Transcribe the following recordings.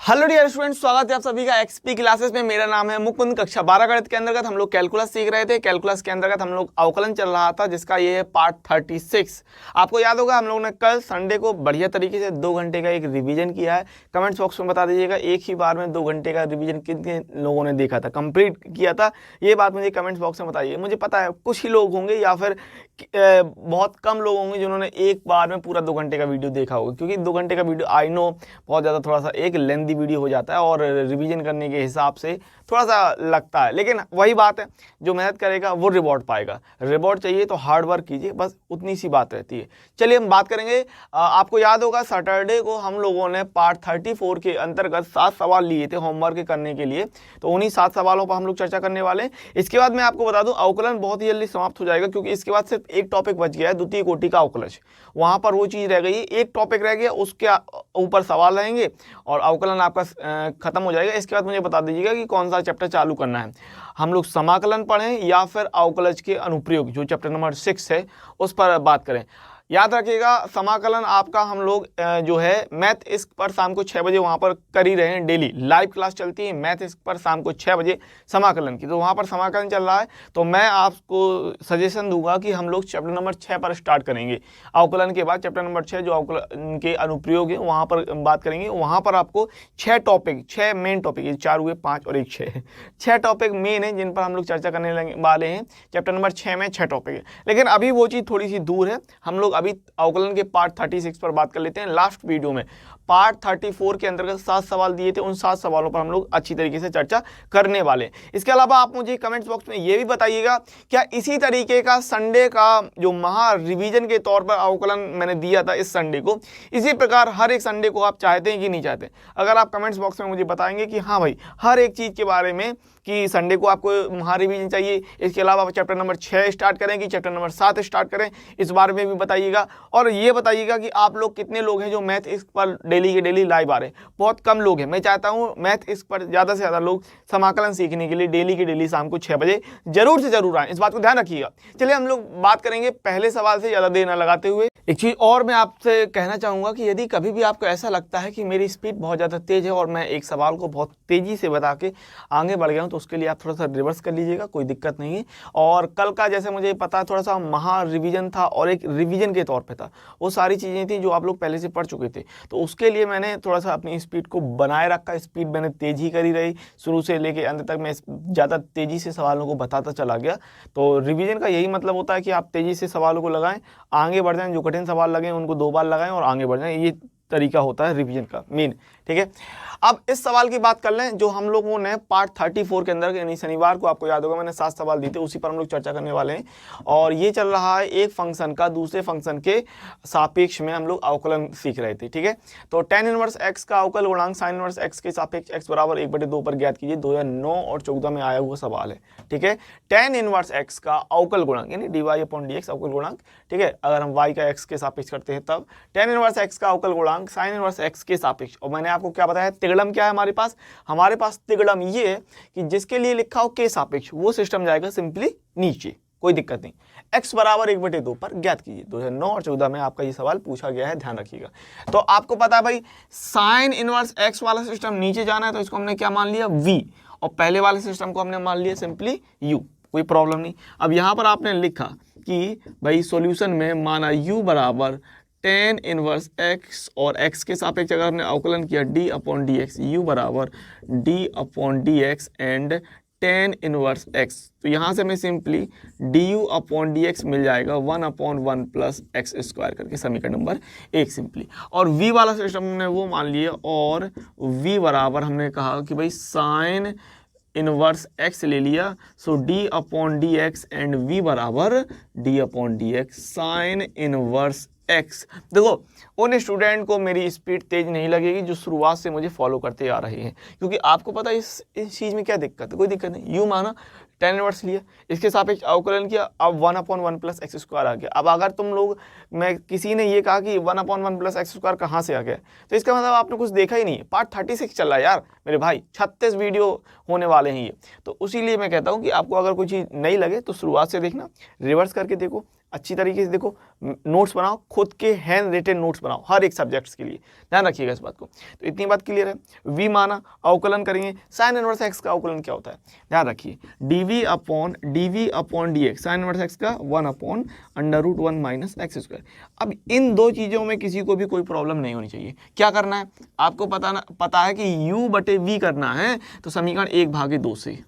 Hello dear students, स्वागत है आप सभी का एक्सपी क्लासेस में। मेरा नाम है मुकुंद। कक्षा 12 गणित के अंतर्गत हम लोग कैलकुलस सीख रहे थे। कैलकुलस के अंतर्गत हम लोग अवकलन चल रहा था, जिसका ये है पार्ट 36। आपको याद होगा हम लोगों ने कल संडे को बढ़िया तरीके से 2 घंटे का एक रिवीजन किया है। कमेंट्स बॉक्स में बता दीजिएगा एक ही बार में 2 घंटे का रिवीजन कितने लोगों ने देखा था, कंप्लीट किया था, ये बात मुझे कमेंट्स बॉक्स में बताइए। मुझे पता है कुछ ही लोग होंगे या फिर बहुत कम लोग होंगे जिन्होंने एक बार में पूरा 2 घंटे का वीडियो देखा होगा, क्योंकि 2 घंटे का वीडियो आई नो बहुत ज़्यादा थोड़ा सा एक लेंथी वीडियो हो जाता है और रिवीजन करने के हिसाब से थोड़ा सा लगता है। लेकिन वही बात है, जो मेहनत करेगा वो रिवॉर्ड पाएगा। रिवॉर्ड चाहिए तो हार्ड वर्क कीजिए, बस उतनी सी बात रहती है। चलिए हम बात करेंगे। आपको याद होगा सैटरडे को हम लोगों ने पार्ट 34 के अंतर्गत 7 सवाल लिए थे होमवर्क करने के लिए, तो उन्हीं 7 सवालों पर हम लोग चर्चा करने वाले हैं। इसके बाद मैं आपको बता दूं अवकलन बहुत ही जल्दी समाप्त हो जाएगा, क्योंकि इसके बाद सिर्फ एक टॉपिक बच गया है, द्वितीय कोटि का अवकलज। वहां पर वो चीज़ रह गई, एक टॉपिक रह गया, उसके ऊपर सवाल रहेंगे और अवकलन आपका खत्म हो जाएगा। इसके बाद मुझे बता दीजिएगा कि कौन सा चैप्टर चालू करना है, हम लोग समाकलन पढ़ें या फिर अवकलज के अनुप्रयोग जो चैप्टर नंबर 6 है उस पर बात करें। याद रखिएगा समाकलन आपका हम लोग जो है मैथ इस्क पर शाम को 6 बजे वहाँ पर कर ही रहे हैं। डेली लाइव क्लास चलती है मैथ इस्क पर शाम को 6 बजे समाकलन की, तो वहाँ पर समाकलन चल रहा है। तो मैं आपको सजेशन दूंगा कि हम लोग चैप्टर नंबर 6 पर स्टार्ट करेंगे। अवकलन के बाद चैप्टर नंबर 6 जो अवकलन के अनुप्रयोग है वहाँ पर बात करेंगे। वहाँ पर आपको 6 टॉपिक, 6 मेन टॉपिक, ये 4 हुए 5 और 1 6 टॉपिक मेन है जिन पर हम लोग चर्चा करने वाले हैं। चैप्टर नंबर 6 में 6 टॉपिक है, लेकिन अभी वो चीज़ थोड़ी सी दूर है। हम लोग अभी अवकलन के पार्ट 36 पर बात कर लेते हैं। लास्ट वीडियो में पार्ट 34 के अंतर्गत 7 सवाल दिए थे, उन 7 सवालों पर हम लोग अच्छी तरीके से चर्चा करने वाले हैं। इसके अलावा आप मुझे कमेंट्स बॉक्स में ये भी बताइएगा, क्या इसी तरीके का संडे का जो महा रिवीजन के तौर पर अवकलन मैंने दिया था इस संडे को, इसी प्रकार हर एक संडे को आप चाहते हैं कि नहीं चाहते? अगर आप कमेंट्स बॉक्स में मुझे बताएंगे कि हाँ भाई हर एक चीज़ के बारे में कि संडे को आपको महा रिवीजन चाहिए, इसके अलावा चैप्टर नंबर 6 स्टार्ट करें कि चैप्टर नंबर 7 स्टार्ट करें, इस बारे में भी बताइएगा। और ये बताइएगा कि आप लोग कितने लोग हैं जो मैथ इस पर डेली के डेली लाइव आ रहे हैं। बहुत कम लोग हैं। मैं चाहता हूँ मैथ इस पर ज़्यादा से ज़्यादा लोग समाकलन सीखने के लिए डेली के डेली शाम को 6 बजे जरूर से जरूर आएँ, इस बात को ध्यान रखिएगा। चलिए हम लोग बात करेंगे पहले सवाल से ज़्यादा देर न लगाते हुए। एक चीज़ और मैं आपसे कहना चाहूँगा कि यदि कभी भी आपको ऐसा लगता है कि मेरी स्पीड बहुत ज़्यादा तेज़ है और मैं एक सवाल को बहुत तेज़ी से बता के आगे बढ़ गया हूँ, तो उसके लिए आप थोड़ा सा रिवर्स कर लीजिएगा, कोई दिक्कत नहीं है। और कल का जैसे मुझे पता थोड़ा सा महा रिवीजन था और एक रिवीजन के तौर पे था, वो सारी चीज़ें थी जो आप लोग पहले से पढ़ चुके थे, तो उसके लिए मैंने थोड़ा सा अपनी स्पीड को बनाए रखा। स्पीड मैंने तेज़ ही करी रही, शुरू से लेके अंत तक मैं ज़्यादा तेज़ी से सवालों को बताता चला गया। तो रिवीजन का यही मतलब होता है कि आप तेज़ी से सवालों को लगाएं, आगे बढ़ जाएं, जो कठिन सवाल लगें उनको 2 बार लगाएं और आगे बढ़ जाएं। ये तरीका होता है रिवीजन का मेन, ठीक है। अब इस सवाल की बात कर लें जो हम लोगों ने पार्ट 34 के अंदर, यानी शनिवार को आपको याद होगा मैंने 7 सवाल दिए थे, उसी पर हम लोग चर्चा करने वाले हैं। और ये चल रहा है एक फंक्शन का दूसरे फंक्शन के सापेक्ष में हम लोग अवकलन सीख रहे थे, ठीक है। तो tan इनवर्स x का अवकल गुणांक sin इनवर्स x के सापेक्ष x बराबर 1/2 पर ज्ञात कीजिए। 2009 और 14 में आया हुआ सवाल है, ठीक है। tan इनवर्स x का अवकल गुणांक यानी dy/dx अवकल गुणांक, ठीक है। अगर हम y का x के सापेक्ष करते हैं तब tan इनवर्स x का अवकल गुणांक sin इनवर्स x के सापेक्ष। और मैंने आपको क्या बताया, तिगड़म क्या है हमारे पास तिगड़म ये है कि जिसके लिए लिखा हो के सापेक्ष वो सिस्टम जाएगा सिंपली नीचे, कोई दिक्कत नहीं। x बराबर 1/2 पर ज्ञात कीजिए। 2009 और 14 में आपका ये सवाल पूछा गया है, ध्यान रखिएगा। तो आपको पता है भाई साइन इनवर्स x वाला सिस्टम नीचे जाना है, तो इसको हमने क्या मान लिया v, और पहले वाले सिस्टम को हमने मान लिया सिंपली u, कोई प्रॉब्लम नहीं। अब यहाँ पर आपने लिखा कि भाई सॉल्यूशन में माना u बराबर tan इनवर्स x और x के सापेक्ष अगर हमने अवकलन किया d/dx, u बराबर d/dx and tan inverse x, तो यहाँ से हमें सिंपली du/dx मिल जाएगा 1/1 प्लस x स्क्वायर करके, समीकरण नंबर 1 सिंपली। और v वाला सिस्टम हमने वो मान लिया और v बराबर हमने कहा कि भाई साइन इनवर्स x ले लिया, सो d/dx एंड v बराबर d/dx साइन इनवर्स x। देखो उन स्टूडेंट को मेरी स्पीड तेज नहीं लगेगी जो शुरुआत से मुझे फॉलो करते आ रहे हैं, क्योंकि आपको पता है इस चीज़ में क्या दिक्कत है, कोई दिक्कत नहीं। यू माना tan इनवर्स लिया, इसके सापेक्ष अवकलन किया, अब 1/1 प्लस x स्क्वायर आ गया। अब अगर तुम लोग मैं किसी ने ये कहा कि 1/1 प्लस x स्क्वायर कहाँ से आ गया, तो इसका मतलब आपने कुछ देखा ही नहीं है। पार्ट 36 चल रहा है यार मेरे भाई, 36 वीडियो होने वाले हैं ये। तो उसी लिए मैं कहता हूँ कि आपको अगर कोई चीज़ नहीं लगे तो शुरुआत से देखना, रिवर्स करके देखो, अच्छी तरीके से देखो, नोट्स बनाओ, खुद के हैंड रिटेन नोट्स बनाओ हर एक सब्जेक्ट्स के लिए, ध्यान रखिएगा इस बात को। तो इतनी बात क्लियर है। v माना, अवकलन करेंगे, साइन इनवर्स एक्स का अवकलन क्या होता है, ध्यान रखिए, dv upon dx, sine inverse x का 1 अपॉन √1 माइनस एक्स स्क्वायर। अब इन दो चीज़ों में किसी को भी कोई प्रॉब्लम नहीं होनी चाहिए। क्या करना है आपको पता है कि u/v करना है, तो समीकरण 1/2 से,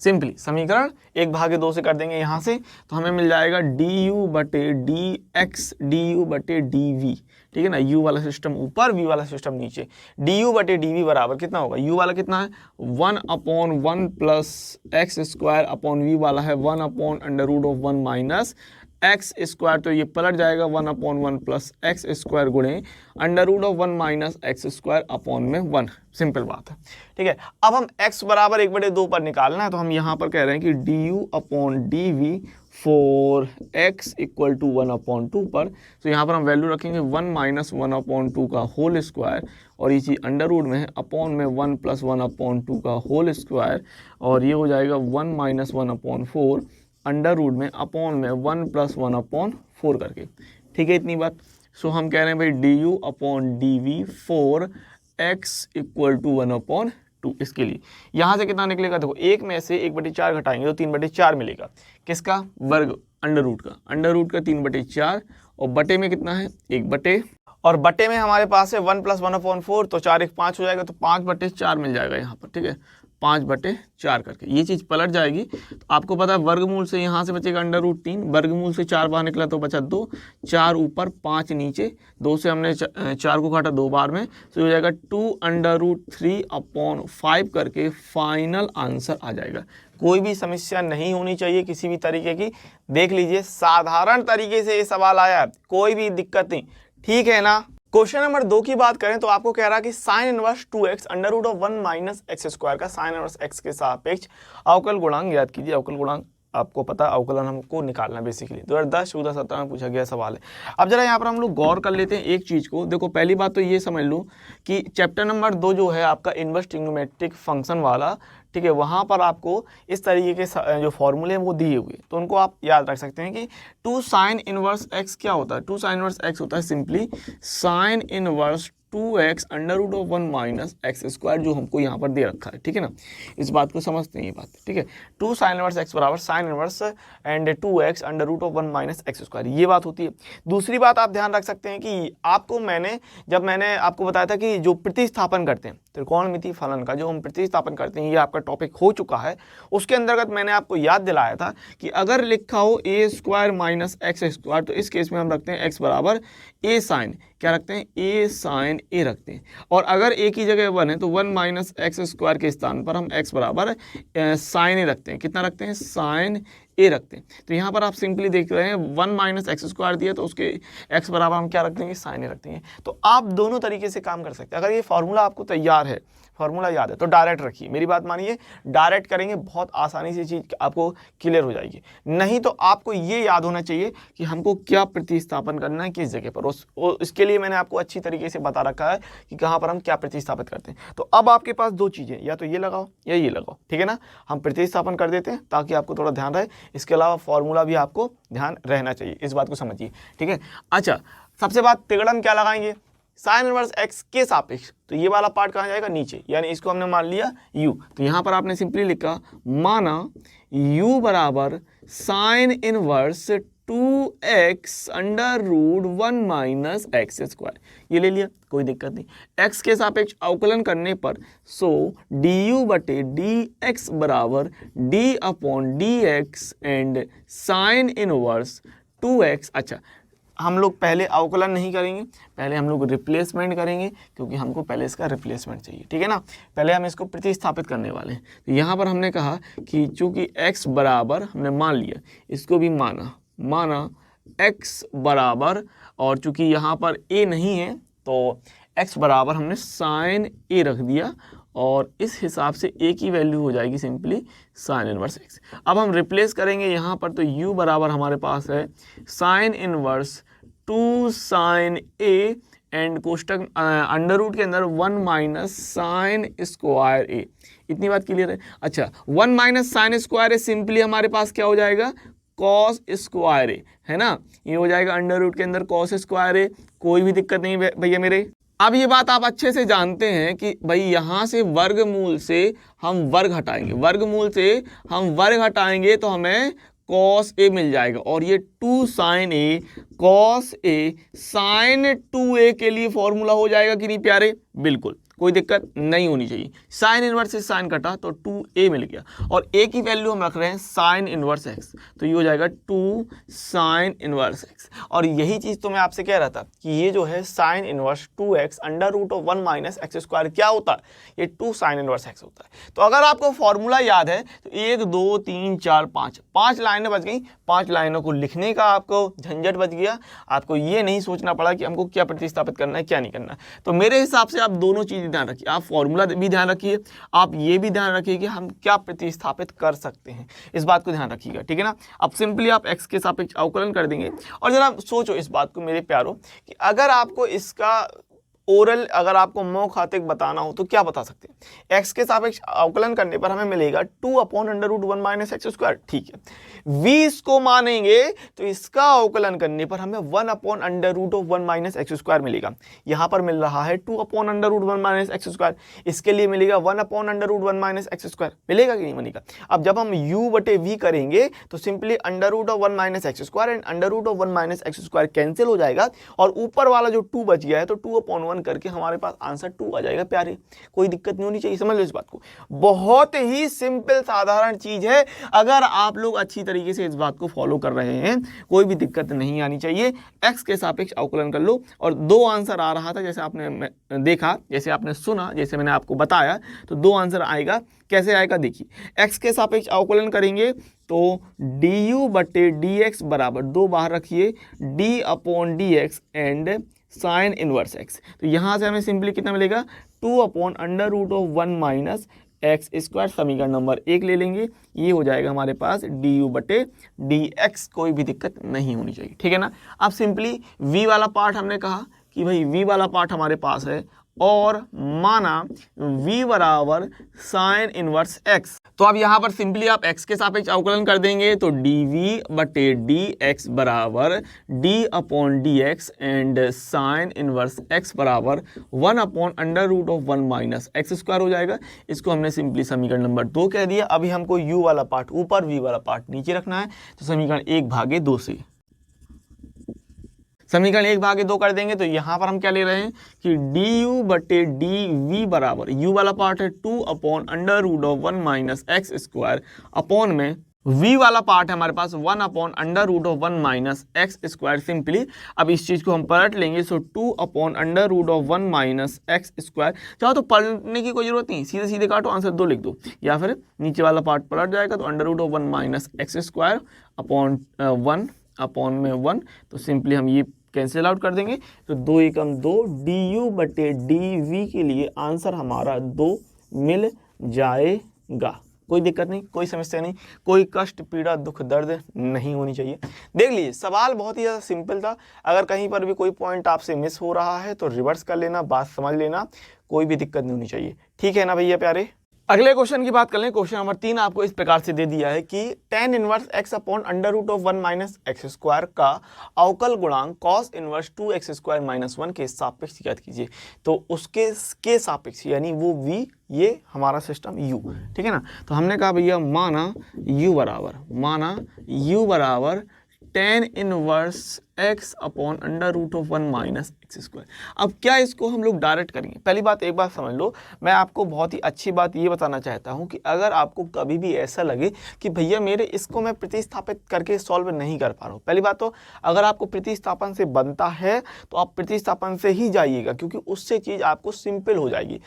सिंपली समीकरण 1/2 से कर देंगे यहाँ से, तो हमें मिल जाएगा du/dx du/dv, ठीक है ना, u वाला सिस्टम ऊपर, v वाला सिस्टम नीचे। du/dv बराबर कितना होगा, u वाला कितना है 1/1 plus x square upon v वाला है 1/√1 माइनस एक्स स्क्वायर, तो ये पलट जाएगा 1/1 प्लस एक्स स्क्वायर गुणे √1 माइनस एक्स स्क्वायर अपॉन में 1। सिंपल बात है, ठीक है। अब हम x बराबर 1/2 पर निकालना है, तो हम यहाँ पर कह रहे हैं कि du/dv for x equal to 1/2 पर, तो यहाँ पर हम वैल्यू रखेंगे 1 माइनस 1/2 का होल स्क्वायर, और ये चीज़ अंडर रूट में है, अपॉन में 1 प्लस 1/2 का होल स्क्वायर, और ये हो जाएगा 1 माइनस 1/4 अंडर रूट में, अपॉन में 1 प्लस 1/4 करके, ठीक है इतनी बात। सो हम कह रहे हैं भाई du/dv for x equal to 1/2। इसके लिए यहाँ से कितना निकलेगा, देखो एक में से 1/4 घटाएंगे तो 3/4 मिलेगा, किसका, वर्ग, अंडर रूट का 3/4, और बटे में कितना है 1/, और बटे में हमारे पास है 1 प्लस 1/4, तो 4 1 5 हो जाएगा, तो 5/4 मिल जाएगा यहाँ पर, ठीक है, 5/4 करके ये चीज़ पलट जाएगी। तो आपको पता है वर्गमूल से यहाँ से बचेगा अंडर√3, वर्गमूल से 4 बाहर निकला तो बचा 2, 4 ऊपर 5 नीचे, 2 से हमने 4 को काटा 2 बार में, तो हो जाएगा 2√3/5 करके फाइनल आंसर आ जाएगा। कोई भी समस्या नहीं होनी चाहिए किसी भी तरीके की। देख लीजिए साधारण तरीके से ये सवाल आया है, कोई भी दिक्कत नहीं, ठीक है ना। क्वेश्चन नंबर 2 की बात करें तो आपको कह रहा है कि sign inverse 2x √1 minus x square का साइन इनवर्स x के सापेक्ष अवकल गुणांक ज्ञात कीजिए। अवकल गुणांक आपको पता है, अवकलन हमको निकालना है बेसिकली, 2010 14 17 में पूछा गया सवाल है। अब जरा यहाँ पर हम लोग गौर कर लेते हैं एक चीज़ को। देखो पहली बात तो ये समझ लो कि चैप्टर नंबर 2 जो है आपका इनवर्स ट्रिग्नोमेट्रिक फंक्शन वाला, ठीक है, वहाँ पर आपको इस तरीके के जो फॉर्मूले हैं वो दिए हुए, तो उनको आप याद रख सकते हैं कि 2 साइन इनवर्स x क्या होता है, 2 साइन इनवर्स x होता है simply sign inverse 2x √1 minus x square, जो हमको यहाँ पर दे रखा है, ठीक है ना। इस बात को समझते हैं ये बात, ठीक है। 2 साइन इनवर्स x बराबर sine inverse and 2x √1 minus x square, ये बात होती है। दूसरी बात आप ध्यान रख सकते हैं कि आपको जब मैंने आपको बताया था कि जो प्रतिस्थापन करते हैं त्रिकोणमिति फलन का, जो हम प्रतिस्थापन करते हैं, ये आपका टॉपिक हो चुका है, उसके अंतर्गत मैंने आपको याद दिलाया था कि अगर लिखा हो a² माइनस एक्स स्क्वायर, तो इस केस में हम रखते हैं x बराबर a साइन, क्या रखते हैं a साइन a रखते हैं, और अगर a की जगह 1 है तो 1 माइनस एक्स स्क्वायर के स्थान पर हम x बराबर साइन a रखते हैं। कितना रखते हैं, साइन a रखते हैं। तो यहाँ पर आप सिंपली देख रहे हैं 1 माइनस एक्स स्क्वायर दिया, तो उसके x बराबर हम क्या रख देंगे, साइन a रख देंगे। तो आप दोनों तरीके से काम कर सकते हैं। अगर ये फॉर्मूला आपको तैयार है, फॉर्मूला याद है, तो डायरेक्ट रखिए, मेरी बात मानिए, डायरेक्ट करेंगे, बहुत आसानी से चीज़ आपको क्लियर हो जाएगी। नहीं तो आपको ये याद होना चाहिए कि हमको क्या प्रतिस्थापन करना है किस जगह पर, इसके लिए मैंने आपको अच्छी तरीके से बता रखा है कि कहाँ पर हम क्या प्रतिस्थापित करते हैं। तो अब आपके पास 2 चीज़ें, या तो ये लगाओ या ये लगाओ, ठीक है ना। हम प्रतिस्थापन कर देते हैं ताकि आपको थोड़ा ध्यान रहे, इसके अलावा फॉर्मूला भी आपको ध्यान रहना चाहिए, इस बात को समझिए, ठीक है। अच्छा, सबसे बात तिगड़म क्या लगाएंगे, साइन इनवर्स x के सापेक्ष, तो ये वाला पार्ट कहाँ जाएगा, नीचे, यानी इसको हमने मान लिया u। तो यहाँ पर आपने सिंपली लिखा, माना u बराबर sine inverse 2x √1 minus x square, ये ले लिया, कोई दिक्कत नहीं। x के सापेक्ष अवकलन करने पर सो du/dx बराबर d/dx and sine inverse 2x। अच्छा, हम लोग पहले अवकलन नहीं करेंगे, पहले हम लोग रिप्लेसमेंट करेंगे, क्योंकि हमको पहले इसका रिप्लेसमेंट चाहिए, ठीक है ना। पहले हम इसको प्रतिस्थापित करने वाले हैं। तो यहाँ पर हमने कहा कि चूंकि x बराबर हमने मान लिया, इसको भी माना x बराबर, और चूंकि यहाँ पर a नहीं है तो x बराबर हमने साइन a रख दिया, और इस हिसाब से a की वैल्यू हो जाएगी सिंपली साइन इनवर्स x। अब हम रिप्लेस करेंगे यहाँ पर, तो u बराबर हमारे पास है sine inverse 2 sine a and कोष्टक अंडर रूट के अंदर 1 माइनस साइन स्क्वायर a। इतनी बात क्लियर है। अच्छा, 1 minus sine square a simply हमारे पास क्या हो जाएगा, कॉस स्क्वायर ए, है ना, ये हो जाएगा अंडर रूट के अंदर कॉस स्क्वायर ए, कोई भी दिक्कत नहीं भैया मेरे। अब ये बात आप अच्छे से जानते हैं कि भाई यहाँ से वर्गमूल से हम वर्ग हटाएंगे, वर्गमूल से हम वर्ग हटाएंगे तो हमें कॉस ए मिल जाएगा, और ये 2 sign A cos A sign 2a के लिए फॉर्मूला हो जाएगा कि नहीं प्यारे, बिल्कुल कोई दिक्कत नहीं होनी चाहिए। साइन इनवर्स से साइन कटा तो 2a मिल गया, और a की वैल्यू हम रख रहे हैं साइन इनवर्स x, तो ये हो जाएगा 2 साइन इनवर्स x। और यही चीज़ तो मैं आपसे कह रहा था कि ये जो है sine inverse 2x under root of 1 minus x square क्या होता है, ये 2 साइन इनवर्स x होता है। तो अगर आपको फॉर्मूला याद है तो 1 2 3 4 5 लाइनें बच गई, 5 लाइनों को लिखने का आपको झंझट बच गया, आपको ये नहीं सोचना पड़ा कि हमको क्या प्रतिस्थापित करना है क्या नहीं करना है। तो मेरे हिसाब से आप दोनों चीज़ ध्यान रखिए, आप फॉर्मूला भी ध्यान रखिए, आप ये भी ध्यान रखिए कि हम क्या प्रतिस्थापित कर सकते हैं, इस बात को ध्यान रखिएगा, ठीक है ना। अब सिंपली आप x के सापेक्ष अवकलन कर देंगे। और जरा सोचो इस बात को मेरे प्यारों कि अगर आपको इसका ओरल अगर आपको मौखातिक बताना हो तो क्या बता सकते हैं, x के सापेक्ष अवकलन करने पर हमें मिलेगा 2 upon under root 1 minus x square, ठीक है। v इसको मानेंगे तो इसका अवकलन करने पर हमें 1 upon under root of 1 minus x square मिलेगा। यहाँ पर मिल रहा है 2 upon under root 1 minus x square, इसके लिए मिलेगा 1 upon under root 1 minus x square, मिलेगा कि नहीं मिलेगा। अब जब हम u बटे v करेंगे तो simply under root of 1 minus x square and under root of 1 minus x square cancel हो जाएगा, और ऊपर वाला जो 2 बच गया है तो 2 अपॉन 1 करके हमारे पास आंसर 2 आ जाएगा प्यारे, कोई दिक्कत नहीं होनी चाहिए। समझ लो इस बात को, बहुत ही सिंपल साधारण चीज है, अगर आप लोग अच्छी तरीके से इस बात को फॉलो कर रहे हैं कोई भी दिक्कत नहीं आनी चाहिए। x के सापेक्ष अवकलन कर लो, और 2 आंसर आ रहा था जैसे आपने देखा, जैसे आपने सुना, जैसे मैंने आपको बताया, तो 2 आंसर आएगा। कैसे आएगा देखिए, x के सापेक्ष अवकलन करेंगे तो du बटे dx बराबर 2 बाहर रखिए d upon dx and sine inverse x, तो यहाँ से हमें सिंपली कितना मिलेगा 2 upon under root of 1 minus x square, समीकरण नंबर 1 ले लेंगे, ये हो जाएगा हमारे पास du बटे dx, कोई भी दिक्कत नहीं होनी चाहिए, ठीक है ना। अब सिंपली v वाला पार्ट हमने कहा कि भाई v वाला पार्ट हमारे पास है, और माना v बराबर साइन इनवर्स x, तो अब यहाँ पर सिंपली आप x के सापेक्ष अवकलन कर देंगे तो dv बटे dx बराबर d upon dx and sine inverse x बराबर 1 upon under root of 1 minus x square हो जाएगा। इसको हमने सिंपली समीकरण नंबर 2 कह दिया। अभी हमको u वाला पार्ट ऊपर, v वाला पार्ट नीचे रखना है, तो समीकरण 1/2 से समीकरण 1/2 कर देंगे, तो यहाँ पर हम क्या ले रहे हैं कि du बटे dv बराबर u वाला पार्ट है 2 upon under root of 1 minus x square, upon में v वाला पार्ट है हमारे पास 1 upon under root of 1 minus x square. Simply अब इस चीज़ को हम पलट लेंगे, so 2 upon under root of 1 minus x square. चाहो तो पलटने की कोई जरूरत नहीं, सीधे सीधे काटो, आंसर 2 लिख दो, या फिर नीचे वाला पार्ट पलट जाएगा तो under root of 1 minus x square upon 1 upon में 1, तो सिंपली हम ये कैंसिल आउट कर देंगे, तो 2 एकम 2 du बटे dv के लिए आंसर हमारा 2 मिल जाएगा। कोई दिक्कत नहीं, कोई समस्या नहीं, कोई कष्ट पीड़ा दुख दर्द नहीं होनी चाहिए। देख लीजिए सवाल बहुत ही ज़्यादा सिंपल था, अगर कहीं पर भी कोई पॉइंट आपसे मिस हो रहा है तो रिवर्स कर लेना, बात समझ लेना, कोई भी दिक्कत नहीं होनी चाहिए, ठीक है ना भैया प्यारे। अगले क्वेश्चन की बात कर लें। क्वेश्चन नंबर 3 आपको इस प्रकार से दे दिया है कि tan inverse x upon under root of 1 minus x square का अवकल गुणांक cos inverse 2x square minus 1 के सापेक्ष ज्ञात कीजिए। तो उसके के सापेक्ष यानी वो v, ये हमारा सिस्टम u, ठीक है ना। तो हमने कहा भैया माना u बराबर tan inverse x upon under root of 1 minus x square. अब क्या इसको हम लोग डायरेक्ट करेंगे? पहली बात एक बात समझ लो, मैं आपको बहुत ही अच्छी बात ये बताना चाहता हूँ कि अगर आपको कभी भी ऐसा लगे कि भैया मेरे इसको मैं प्रतिस्थापित करके सॉल्व नहीं कर पा रहा हूँ, पहली बात तो अगर आपको प्रतिस्थापन से बनता है तो आप प्रतिस्थापन से ही जाइएगा, क्योंकि उससे चीज़ आपको सिंपल हो जाएगी,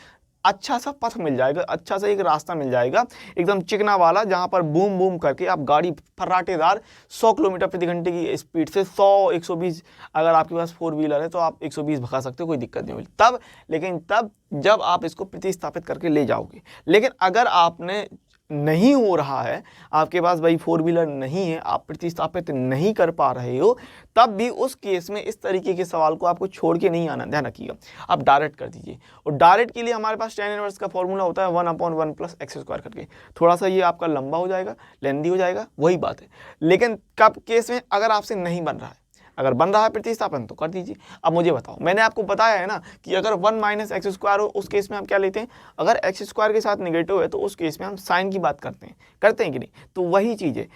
अच्छा सा पथ मिल जाएगा, अच्छा सा एक रास्ता मिल जाएगा एकदम चिकना वाला, जहाँ पर बूम बूम करके आप गाड़ी फर्राटेदार 100 किलोमीटर प्रति घंटे की स्पीड से 100-120, अगर आपके पास 4 व्हीलर है तो आप 120 भगा सकते हो, कोई दिक्कत नहीं होगी तब। लेकिन तब जब आप इसको प्रतिस्थापित करके ले जाओगे। लेकिन अगर आपने नहीं हो रहा है, आपके पास भाई फोर व्हीलर नहीं है, आप प्रतिस्थापित नहीं कर पा रहे हो, तब भी उस केस में इस तरीके के सवाल को आपको छोड़ के नहीं आना, ध्यान रखिएगा, आप डायरेक्ट कर दीजिए। और डायरेक्ट के लिए हमारे पास tan इनवर्स का फॉर्मूला होता है 1/1 + x² करके। थोड़ा सा ये आपका लंबा हो जाएगा, लेंदी हो जाएगा, वही बात है। लेकिन कब केस में, अगर आपसे नहीं बन रहा है, अगर बन रहा है प्रतिस्थापन तो कर दीजिए। अब मुझे बताओ, मैंने आपको बताया है ना कि अगर 1 - x² हो, उस केस में हम क्या लेते हैं, अगर x² के साथ निगेटिव है तो उस केस में हम साइन की बात करते हैं कि नहीं। तो वही चीज़ है,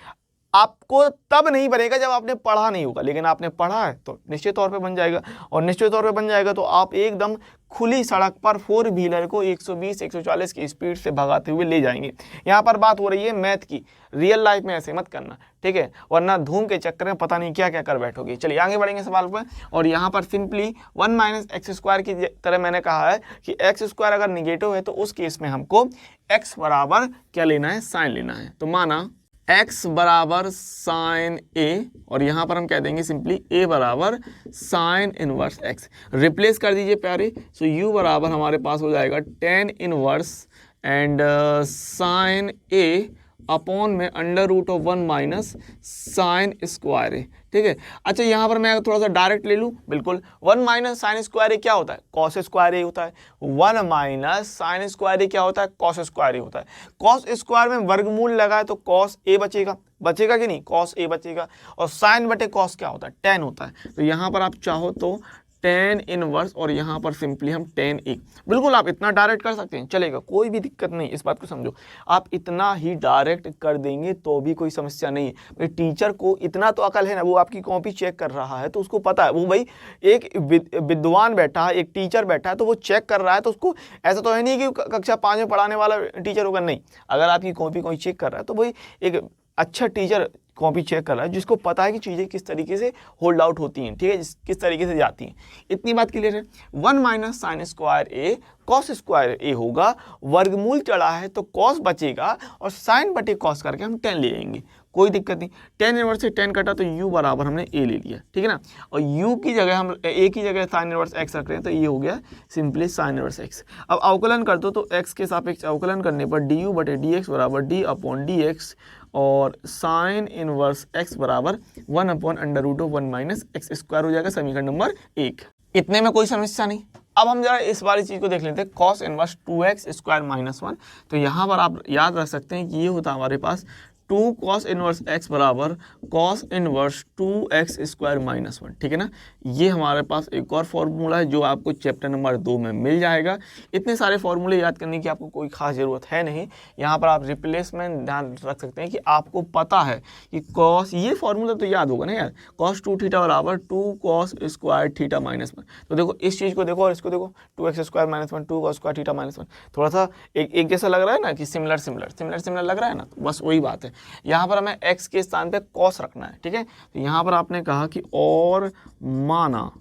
आपको तब नहीं बनेगा जब आपने पढ़ा नहीं होगा, लेकिन आपने पढ़ा है तो निश्चित तौर पे बन जाएगा। और निश्चित तौर पे बन जाएगा तो आप एकदम खुली सड़क पर फोर व्हीलर को 120-140 की स्पीड से भगाते हुए ले जाएंगे। यहाँ पर बात हो रही है मैथ की, रियल लाइफ में ऐसे मत करना, ठीक है, वरना धूम के चक्कर में पता नहीं क्या क्या कर बैठोगे। चलिए आगे बढ़ेंगे सवाल पर। और यहाँ पर सिंपली 1 - x² की तरह मैंने कहा है कि x² अगर निगेटिव है तो उस केस में हमको x बराबर क्या लेना है, साइन लेना है। तो माना x बराबर साइन a, और यहाँ पर हम कह देंगे सिंपली a बराबर साइन इनवर्स x। रिप्लेस कर दीजिए प्यारे। सो u बराबर हमारे पास हो जाएगा tan inverse and sine a upon में √1 - साइन स्क्वायर ए, ठीक है। अच्छा यहाँ पर मैं थोड़ा सा डायरेक्ट ले लूँ, बिल्कुल 1 - साइन स्क्वायर ए क्या होता है, कॉस स्क्वायर ए होता है। 1 - साइन स्क्वायर ए क्या होता है, कॉस स्क्वायर ए होता है। कॉस स्क्वायर में वर्गमूल लगाए तो कॉस ए बचेगा कि नहीं, कॉस ए बचेगा। और साइन बटे कॉस क्या होता है, tan होता है। तो यहाँ पर आप चाहो तो tan इनवर्स और यहाँ पर सिंपली हम tan a, बिल्कुल आप इतना डायरेक्ट कर सकते हैं, चलेगा, कोई भी दिक्कत नहीं, इस बात को समझो। आप इतना ही डायरेक्ट कर देंगे तो भी कोई समस्या नहीं है। टीचर को इतना तो अकल है ना, वो आपकी कॉपी चेक कर रहा है तो उसको पता है, वो भाई एक विद्वान बैठा है, एक टीचर बैठा है, तो वो चेक कर रहा है, तो उसको ऐसा तो है नहीं कि कक्षा 5 में पढ़ाने वाला टीचर होगा, नहीं। अगर आपकी कॉपी कोई चेक कर रहा है तो भाई एक अच्छा टीचर कॉपी चेक कर रहा है जिसको पता है कि चीज़ें किस तरीके से होल्ड आउट होती हैं, ठीक है, किस तरीके से जाती हैं। इतनी बात क्लियर है। 1 - साइन स्क्वायर ए कॉस स्क्वायर ए होगा, वर्गमूल चढ़ा है तो कॉस बचेगा और साइन बटे कॉस करके हम tan ले लेंगे, कोई दिक्कत नहीं। tan इनवर्स से tan कटा तो u बराबर हमने a ले लिया, ठीक है ना। और u की जगह हम a की जगह साइन इनवर्स x रख रहे हैं तो ये हो गया सिंपली साइन इनवर्स x। अब अवकलन कर दो तो x के सापेक्ष अवकलन करने पर du बटे dx बराबर d/dx और साइन इनवर्स x बराबर 1/√1 - x² हो जाएगा, समीकरण नंबर 1। इतने में कोई समस्या नहीं। अब हम जरा इस वाली चीज़ को देख लेते हैं, cos इनवर्स 2x² - 1। तो यहाँ पर आप याद रख सकते हैं कि ये होता है हमारे पास 2 cos इनवर्स x बराबर cos इनवर्स 2x² - 1, ठीक है ना। ये हमारे पास एक और फॉर्मूला है जो आपको चैप्टर नंबर 2 में मिल जाएगा। इतने सारे फॉर्मूले याद करने की आपको कोई खास ज़रूरत है नहीं। यहाँ पर आप रिप्लेसमेंट ध्यान रख सकते हैं कि आपको पता है कि cos, ये फॉर्मूला तो याद होगा ना यार, cos 2θ बराबर 2 cos स्क्वायर थीटा -1। तो देखो इस चीज़ को देखो और इसको देखो, 2x² - 1 2 cos स्क्वायर थीटा -1, थोड़ा सा एक जैसा लग रहा है ना कि सिमिलर लग रहा है ना, तो बस वही बात है। यहाँ पर हमें x के स्थान पे cos रखना है, ठीक है। तो यहाँ पर आपने कहा कि और माना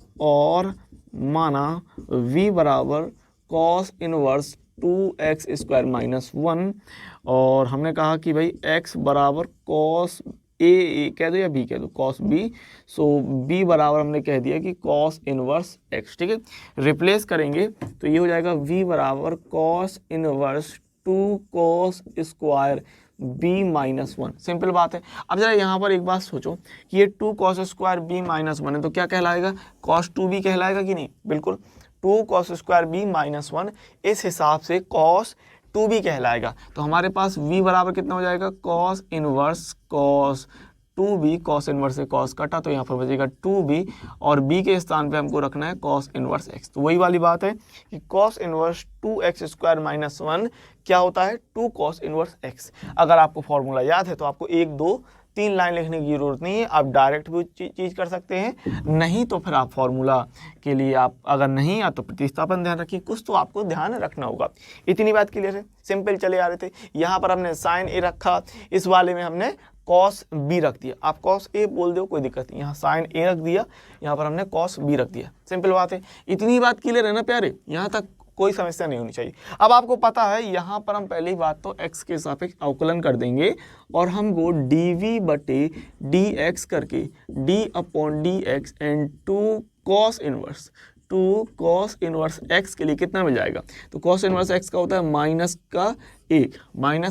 v बराबर cos इनवर्स 2x² - 1 और हमने कहा कि भाई x बराबर cos a कह दो या b कह दो, cos b। सो b बराबर हमने कह दिया कि cos इनवर्स x, ठीक है। रिप्लेस करेंगे तो ये हो जाएगा v बराबर cos inverse 2 cos square b - 1, simple बात है। अब जरा यहाँ पर एक बात सोचो कि ये 2 cos स्क्वायर b - 1 है तो क्या कहलाएगा, cos 2b कहलाएगा कि नहीं, बिल्कुल 2 cos स्क्वायर b - 1 इस हिसाब से cos 2b कहलाएगा। तो हमारे पास v बराबर कितना हो जाएगा, cos inverse cos 2b, cos inverse से cos कटा तो यहाँ पर बचेगा 2b और b के स्थान पे हमको रखना है cos इनवर्स x। तो वही वाली बात है कि cos इनवर्स 2x² - 1 क्या होता है, 2 cos इनवर्स x। अगर आपको फॉर्मूला याद है तो आपको 1 2 3 लाइन लिखने की जरूरत नहीं है, आप डायरेक्ट भी चीज़ कर सकते हैं, नहीं तो फिर आप फॉर्मूला के लिए आप अगर नहीं या तो प्रतिस्थापन ध्यान रखिए, कुछ तो आपको ध्यान रखना होगा। इतनी बात क्लियर है, सिंपल चले आ रहे थे। यहाँ पर हमने साइन ए रखा, इस वाले में हमने cos b रख दिया, आप cos a बोल दो कोई दिक्कत नहीं, यहाँ साइन a रख दिया, यहाँ पर हमने cos b रख दिया, सिंपल बात है। इतनी बात क्लियर है ना प्यारे, यहाँ तक कोई समस्या नहीं होनी चाहिए। अब आपको पता है यहाँ पर हम पहली बात तो x के सापेक्ष अवकलन कर देंगे और हमको dv बटे dx करके d/dx and 2 cos inverse two cos inverse x के लिए कितना मिल जाएगा? तो कॉस इनवर्स एक्स का होता है माइनस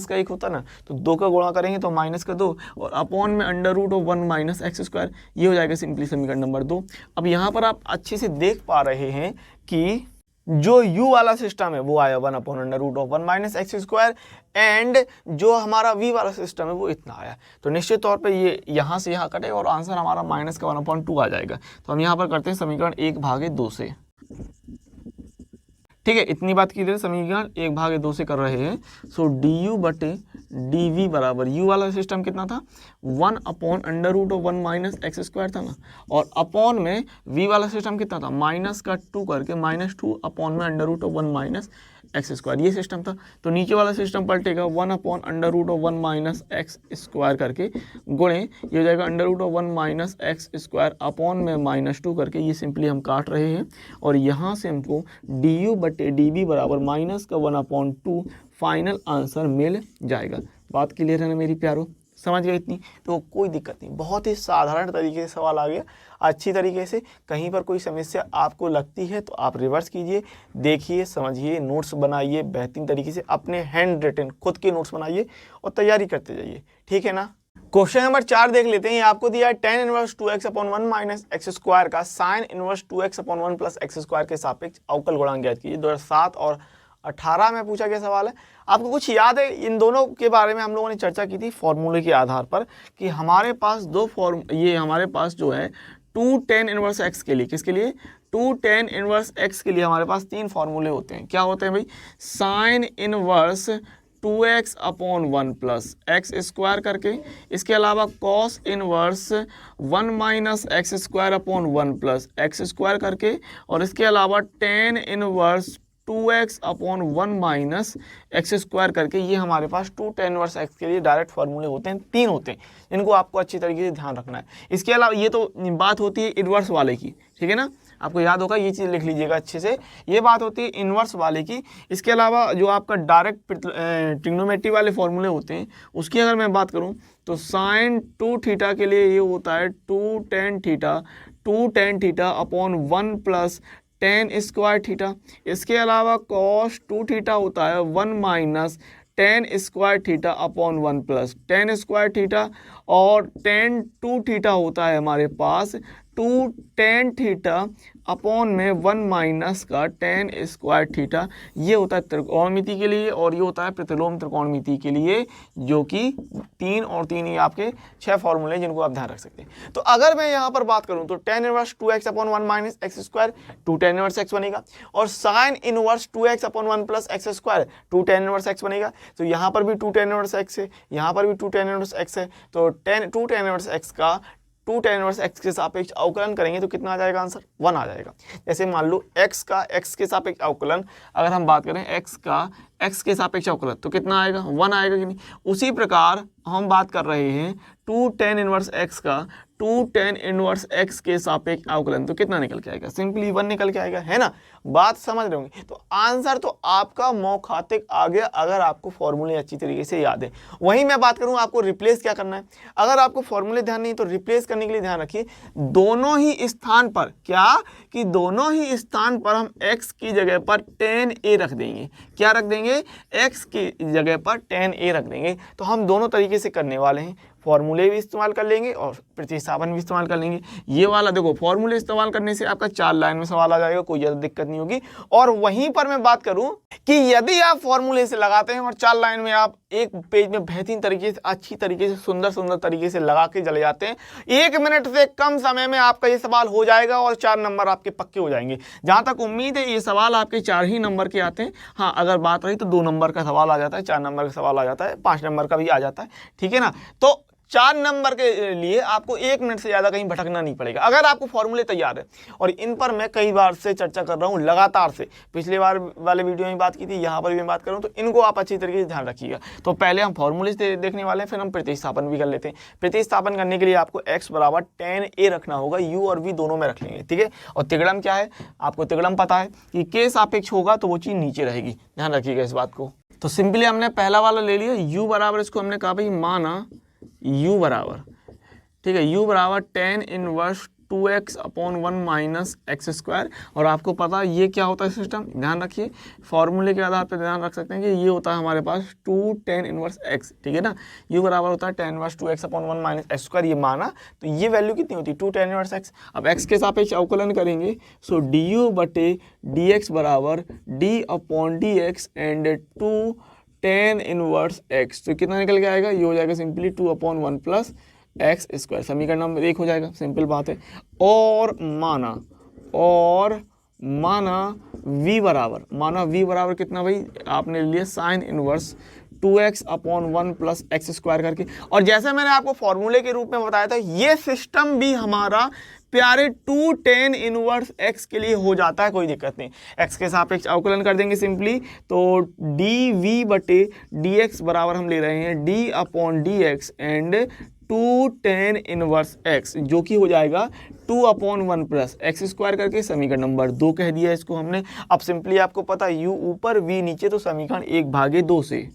का एक होता है ना, तो 2 का गुणा करेंगे तो माइनस का 2 और अपॉन में under root of 1 minus x square, ये हो जाएगा सिंपली समीकरण नंबर 2। अब यहाँ पर आप अच्छे से देख पा रहे हैं कि जो u वाला सिस्टम है वो आया 1 upon under root of 1 minus x square, and जो हमारा v वाला सिस्टम है वो इतना आया। तो निश्चित तौर पे ये यहाँ से यहाँ कटेगा और आंसर हमारा माइनस का 1/2 आ जाएगा। तो हम यहाँ पर करते हैं समीकरण 1/2 से, ठीक है, इतनी बात की देर समीकरण 1/2 से कर रहे हैं। सो du बटे dv बराबर u वाला सिस्टम कितना था 1 upon under root of 1 minus x square था ना, और अपॉन में v वाला सिस्टम कितना था माइनस का 2 करके -2 अपॉन में under root of 1 minus x square, ये सिस्टम था। तो नीचे वाला सिस्टम पलटेगा 1 upon under root of 1 minus x square करके गुणे ये हो जाएगा under root of 1 minus x square upon में -2 करके, ये सिंपली हम काट रहे हैं और यहाँ से हमको du बटे dv बराबर माइनस का 1/2 फाइनल आंसर मिल जाएगा। बात क्लियर है ना मेरी प्यारो, समझ गए इतनी? तो कोई दिक्कत नहीं, बहुत ही साधारण तरीके से सवाल आ गया, अच्छी तरीके से। कहीं पर कोई समस्या आपको लगती है तो आप रिवर्स कीजिए, देखिए, समझिए, नोट्स बनाइए बेहतरीन तरीके से, अपने हैंड रिटन खुद के नोट्स बनाइए और तैयारी करते जाइए, ठीक है ना। क्वेश्चन नंबर 4 देख लेते हैं। आपको दिया है tan inverse 2x upon 1 minus x square का sine inverse 2x upon 1 plus x square के सापेक्ष अवकल गुणांक ज्ञात कीजिए। 2007 और 18 में पूछा गया सवाल है। आपको कुछ याद है? इन दोनों के बारे में हम लोगों ने चर्चा की थी फॉर्मूले के आधार पर कि हमारे पास ये हमारे पास जो है 2 tan इनवर्स x के लिए, किसके लिए? 2 tan इनवर्स x के लिए हमारे पास 3 फॉर्मूले होते हैं। क्या होते हैं भाई? Sign inverse 2x upon 1 plus x square करके, इसके अलावा cos inverse 1 minus x square upon 1 plus x square करके, और इसके अलावा tan inverse 2x upon 1 minus x square करके, ये हमारे पास 2 tan इनवर्स x के लिए डायरेक्ट फार्मूले होते हैं, 3 होते हैं, इनको आपको अच्छी तरीके से ध्यान रखना है। इसके अलावा ये तो बात होती है इनवर्स वाले की, ठीक है ना, आपको याद होगा, ये चीज़ लिख लीजिएगा अच्छे से, ये बात होती है इनवर्स वाले की। इसके अलावा जो आपका डायरेक्ट ट्रिग्नोमेट्री वाले फॉर्मूले होते हैं उसकी अगर मैं बात करूँ तो साइन 2 थीटा के लिए ये होता है 2 tan theta upon 1 plus tan square theta. इसके अलावा cos 2 थीटा होता है 1 minus tan square theta upon 1 plus tan square theta, और tan 2 थीटा होता है हमारे पास 2 tan थीटा अपॉन में 1 माइनस का tan स्क्वायर थीटा। ये होता है त्रिकोणमिति के लिए और ये होता है प्रतिलोम त्रिकोणमिति के लिए, जो कि 3 और 3 ये आपके 6 फॉर्मूले जिनको आप ध्यान रख सकते हैं। तो अगर मैं यहाँ पर बात करूँ तो tan inverse 2x upon 1 minus x square 2 tan inverse x बनेगा, और sign inverse 2x upon 1 plus x square 2 tan inverse x बनेगा। तो यहाँ पर भी 2 tan इनवर्स x है, यहाँ पर भी 2 tan इनवर्स x है, तो 2 tan इनवर्स x का 2 tan इनवर्स x के सापेक्ष अवकलन करेंगे तो कितना आ जाएगा आंसर? 1 आ जाएगा। जैसे मान लो x का x के सापेक्ष अवकलन, अगर हम बात करें x का x के सापेक्ष अवकलन तो कितना आएगा? 1 आएगा कि नहीं? उसी प्रकार हम बात कर रहे हैं 2 tan इनवर्स x का 2 tan इनवर्स x के सापेक्ष अवकलन, तो कितना निकल के आएगा? सिंपली 1 निकल के आएगा, है ना। बात समझ रहे होंगे। तो आंसर तो आपका मौखातिक आ गया अगर आपको फॉर्मूले अच्छी तरीके से याद है। वहीं मैं बात करूं आपको रिप्लेस क्या करना है। अगर आपको फॉर्मूले ध्यान नहीं तो रिप्लेस करने के लिए ध्यान रखिए दोनों ही स्थान पर, क्या कि दोनों ही स्थान पर हम x की जगह पर tan a रख देंगे। क्या रख देंगे? x की जगह पर tan a रख देंगे। तो हम दोनों तरीके से करने वाले हैं, फॉर्मूले भी इस्तेमाल कर लेंगे और प्रतिस्थापन भी इस्तेमाल कर लेंगे। ये वाला देखो, फॉर्मूले इस्तेमाल करने से आपका 4 लाइन में सवाल आ जाएगा, कोई ज़्यादा दिक्कत नहीं होगी। और वहीं पर मैं बात करूं कि यदि आप फॉर्मूले से लगाते हैं और 4 लाइन में आप एक पेज में बेहतरीन तरीके से, अच्छी तरीके से, सुंदर तरीके से लगा के चले जाते हैं, 1 मिनट से कम समय में आपका ये सवाल हो जाएगा और 4 नंबर आपके पक्के हो जाएंगे। जहां तक उम्मीद है ये सवाल आपके 4 ही नंबर के आते हैं। हाँ, अगर बात रही तो 2 नंबर का सवाल आ जाता है, 4 नंबर का सवाल आ जाता है, 5 नंबर का भी आ जाता है, ठीक है ना। तो 4 नंबर के लिए आपको 1 मिनट से ज़्यादा कहीं भटकना नहीं पड़ेगा अगर आपको फॉर्मूले तैयार है। और इन पर मैं कई बार से चर्चा कर रहा हूँ लगातार से, पिछले बार वाले वीडियो में बात की थी, यहाँ पर भी मैं बात कर रहा हूँ, तो इनको आप अच्छी तरीके से ध्यान रखिएगा। तो पहले हम फॉर्मूले से देखने वाले हैं, फिर हम प्रतिस्थापन भी कर लेते हैं। प्रतिस्थापन करने के लिए आपको x बराबर tan a रखना होगा, u और v दोनों में रख लेंगे, ठीक है। और तिगड़म क्या है? आपको तिगड़म पता है कि k सापेक्ष होगा तो वो चीज़ नीचे रहेगी, ध्यान रखिएगा इस बात को। तो सिंपली हमने पहला वाला ले लिया, u बराबर, इसको हमने कहा भाई माना u बराबर, ठीक है, u बराबर tan inverse 2x upon 1 minus x square. और आपको पता है ये क्या होता है सिस्टम, ध्यान रखिए फॉर्मूले के आधार पर ध्यान रख सकते हैं कि ये होता है हमारे पास 2 tan इनवर्स x, ठीक है ना। ये बराबर होता है tan inverse 2x upon 1 minus x square, ये माना तो ये वैल्यू कितनी होती है 2 tan इनवर्स x। अब x के सापेक्ष अवकलन करेंगे, सो du बटे dx बराबर d upon dx and 2 tan inverse x। तो कितना निकल के आएगा, ये हो जाएगा simply 2 upon 1 plus x square. समीकरण नंबर 1 हो जाएगा, सिंपल बात है। और माना v बराबर कितना भाई, आपने लिया sign inverse 2x upon 1 plus x square करके। और जैसे मैंने आपको फॉर्मूले के रूप में बताया था, ये सिस्टम भी हमारा प्यारे 2 tan इनवर्स x के लिए हो जाता है, कोई दिक्कत नहीं। x के सापेक्ष अवकलन कर देंगे सिंपली, तो dv बटे dx बराबर हम ले रहे हैं d upon dx and 2 tan inverse x, जो कि हो जाएगा 2 अपॉन 1 प्लस एक्स स्क्वायर करके। समीकरण नंबर 2 कह दिया इसको हमने। अब सिंपली आपको पता है u ऊपर v नीचे, तो समीकरण 1/2 से,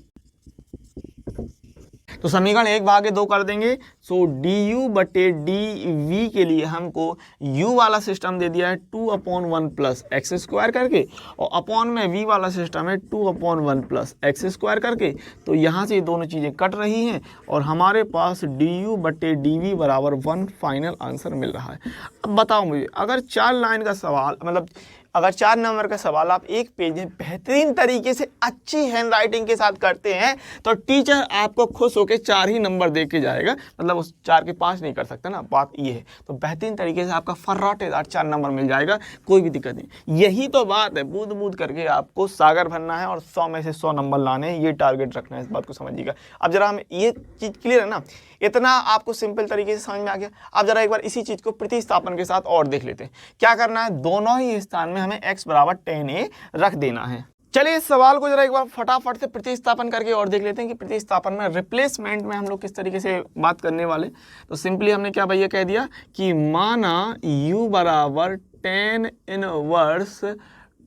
तो समीकरण 1/2 कर देंगे। सो du बटे dv के लिए हमको u वाला सिस्टम दे दिया है 2 अपॉन 1 प्लस एक्स स्क्वायर करके, और अपॉन में v वाला सिस्टम है 2 अपॉन 1 प्लस एक्स स्क्वायर करके। तो यहाँ से ये दोनों चीज़ें कट रही हैं और हमारे पास du बटे dv बराबर 1 फाइनल आंसर मिल रहा है। अब बताओ मुझे, अगर 4 लाइन का सवाल, मतलब अगर 4 नंबर का सवाल आप एक पेज में बेहतरीन तरीके से अच्छी हैंड राइटिंग के साथ करते हैं, तो टीचर आपको खुश होकर 4 ही नंबर दे के जाएगा, मतलब उस 4 के 5 नहीं कर सकते ना, बात ये है। तो बेहतरीन तरीके से आपका फर्राटेदार 4 नंबर मिल जाएगा, कोई भी दिक्कत नहीं। यही तो बात है, बूंद बूंद करके आपको सागर भरना है और 100 में से 100 नंबर लाने हैं, ये टारगेट रखना है, इस बात को समझिएगा। अब जरा हम ये चीज़ क्लियर है ना, इतना आपको सिंपल तरीके से समझ में आ गया। अब जरा एक बार इसी चीज़ को प्रतिस्थापन के साथ और देख लेते हैं। क्या करना है, दोनों ही स्थान में हमें x बराबर tan a रख देना है। चलिए इस सवाल को जरा एक बार फटाफट से प्रतिस्थापन करके और देख लेते हैं कि प्रतिस्थापन में रिप्लेसमेंट में हम लोग किस तरीके से बात करने वाले। तो सिंपली हमने क्या भैया कह दिया कि माना u बराबर tan inverse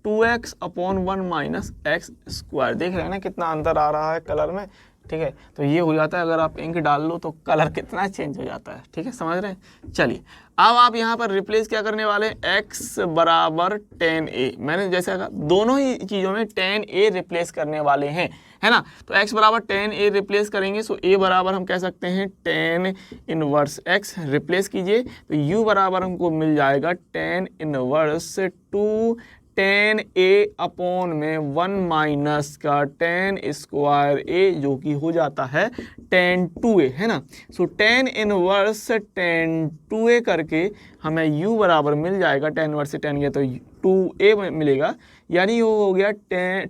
2x upon 1 minus x square. देख रहे हैं ना कितना अंतर आ रहा है कलर में, ठीक है। तो ये हो जाता है, अगर आप इंक डाल लो तो कलर कितना चेंज हो जाता है, ठीक है, समझ रहे हैं। चलिए अब आप यहाँ पर रिप्लेस क्या करने वाले, x बराबर tan a, मैंने जैसे कहा दोनों ही चीज़ों में tan a रिप्लेस करने वाले हैं, है ना। तो x बराबर tan a रिप्लेस करेंगे, सो a बराबर हम कह सकते हैं tan इनवर्स x रिप्लेस कीजिए, तो u बराबर हमको मिल जाएगा tan inverse 2 tan a upon में 1 माइनस का tan स्क्वायर a, जो कि हो जाता है tan 2a, है ना। सो tan इनवर्स tan 2a करके हमें u बराबर मिल जाएगा, tan इनवर्स से tan गया तो 2a मिलेगा, यानी वो हो गया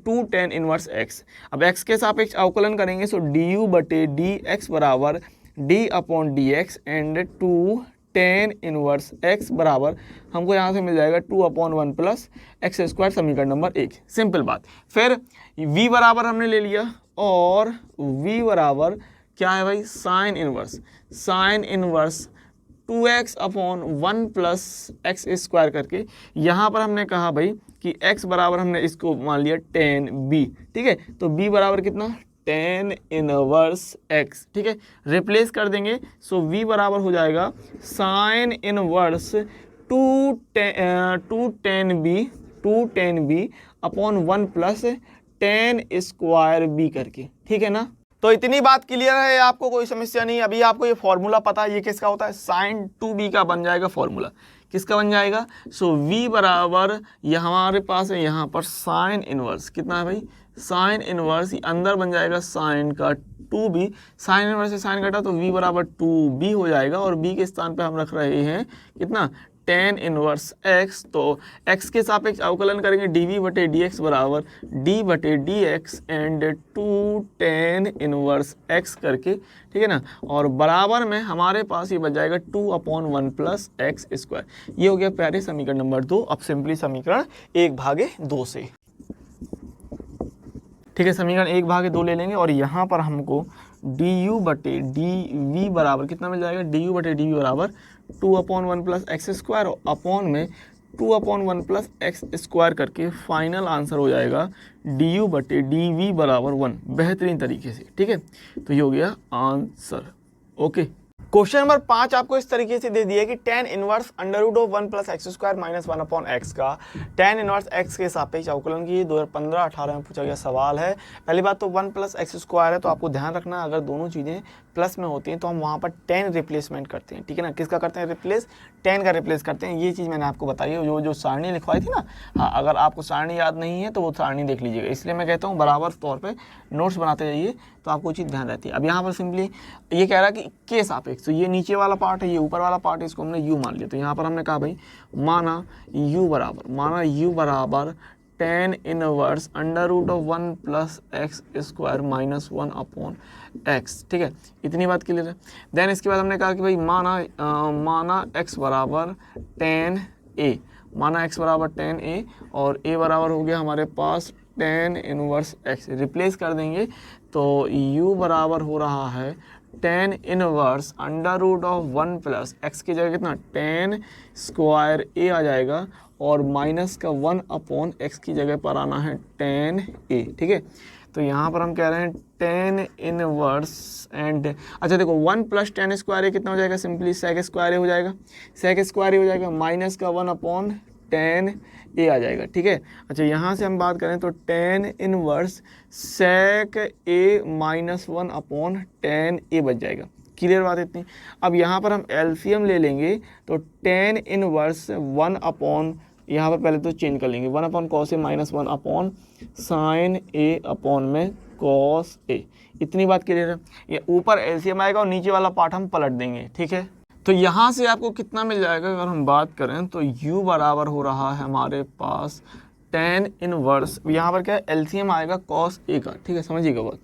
2 tan इनवर्स x। अब x के सापेक्ष अवकलन करेंगे, सो du बटे dx बराबर d upon dx and 2 tan inverse x बराबर हमको यहाँ से मिल जाएगा 2 अपॉन 1 प्लस एक्स स्क्वायर, समीकरण नंबर 1। सिंपल बात। फिर v बराबर हमने ले लिया, और v बराबर क्या है भाई, sign inverse 2x upon 1 plus x square करके। यहाँ पर हमने कहा भाई कि x बराबर हमने इसको मान लिया tan b, ठीक है। तो b बराबर कितना, tan इनवर्स x, ठीक है, रिप्लेस कर देंगे। सो v बराबर हो जाएगा sign inverse 2 tan b upon 1 plus tan square b करके, ठीक है ना। तो इतनी बात क्लियर है, आपको कोई समस्या नहीं। अभी आपको ये फॉर्मूला पता है, ये किसका होता है, साइन 2b का बन जाएगा फॉर्मूला। किसका बन जाएगा, सो v बराबर ये हमारे पास है यहाँ पर साइन इनवर्स, कितना है भाई, साइन इनवर्स अंदर बन जाएगा साइन का 2b, साइन इनवर्स से साइन कटा तो v बराबर 2b हो जाएगा, और b के स्थान पे हम रख रहे हैं कितना, tan इनवर्स x। तो x के सापेक्ष अवकलन करेंगे, dv बटे dx बराबर d बटे dx and 2 tan inverse x करके, ठीक है ना। और बराबर में हमारे पास ये बच जाएगा 2 अपॉन 1 प्लस एक्स स्क्वायर। ये हो गया प्यारे समीकरण नंबर 2। अब सिंपली समीकरण 1/2 से, ठीक है, समीकरण 1/2 ले लेंगे, और यहाँ पर हमको du बटे dv बराबर कितना मिल जाएगा, du बटे dv बराबर 2 upon 1 plus x square, upon में 2 अपॉन 1 प्लस एक्स स्क्वायर करके फाइनल आंसर हो जाएगा du बटे dv बराबर 1, बेहतरीन तरीके से, ठीक है। तो ये हो गया आंसर, ओके। क्वेश्चन नंबर 5 आपको इस तरीके से दे दिया कि tan inverse under root of 1 plus x square minus 1 upon x का tan इनवर्स x के सापेक्ष अवकलन की 2015-18 में पूछा गया सवाल है। पहली बात तो 1 प्लस एक्स स्क्वायर है, तो आपको ध्यान रखना अगर दोनों चीज़ें प्लस में होती हैं तो हम वहाँ पर tan रिप्लेसमेंट करते हैं, ठीक है ना। किसका करते हैं रिप्लेस? tan का रिप्लेस करते हैं। ये चीज़ मैंने आपको बताई है, जो सारणी लिखवाई थी ना। हाँ, अगर आपको सारणी याद नहीं है तो वो सारणी देख लीजिएगा। इसलिए मैं कहता हूँ बराबर तौर पर नोट्स बनाते जाइए तो आपको चीज़ ध्यान रहती है। अब यहाँ पर सिंपली ये कह रहा है कि के सापेक्ष, तो ये नीचे वाला पार्ट है, ये ऊपर वाला पार्ट है, इसको हमने u मान लिया। तो यहाँ पर हमने कहा भाई माना u बराबर tan inverse under root of 1 plus x square minus 1 upon x, ठीक है। इतनी बात क्लियर है। देन इसके बाद हमने कहा कि भाई माना x बराबर tan a, माना x बराबर tan a और a बराबर हो गया हमारे पास tan इनवर्स x। रिप्लेस कर देंगे तो u बराबर हो रहा है tan inverse under root of 1 plus x की जगह कितना tan स्क्वायर a आ जाएगा और माइनस का 1 अपॉन x की जगह पर आना है tan a, ठीक है। तो यहाँ पर हम कह रहे हैं tan इनवर्स एंड अच्छा देखो 1 प्लस tan स्क्वायर कितना हो जाएगा, सिंपली sec स्क्वायर हो जाएगा, sec स्क्वायर हो जाएगा, माइनस का 1 अपॉन tan a आ जाएगा, ठीक है। अच्छा यहाँ से हम बात करें तो tan inverse sec a minus 1 upon tan a बच जाएगा। क्लियर बात इतनी। अब यहाँ पर हम एलसीएम ले लेंगे तो tan इनवर्स 1 अपॉन, यहाँ पर पहले तो चेंज कर लेंगे 1 upon cos A minus 1 upon sine A upon में कॉस ए। इतनी बात क्लियर है। ये ऊपर एलसीएम आएगा और नीचे वाला पार्ट हम पलट देंगे, ठीक है। तो यहाँ से आपको कितना मिल जाएगा, अगर हम बात करें तो u बराबर हो रहा है हमारे पास tan इनवर्स, यहाँ पर क्या है एलसीएम आएगा कॉस ए का, ठीक है, समझिएगा बात।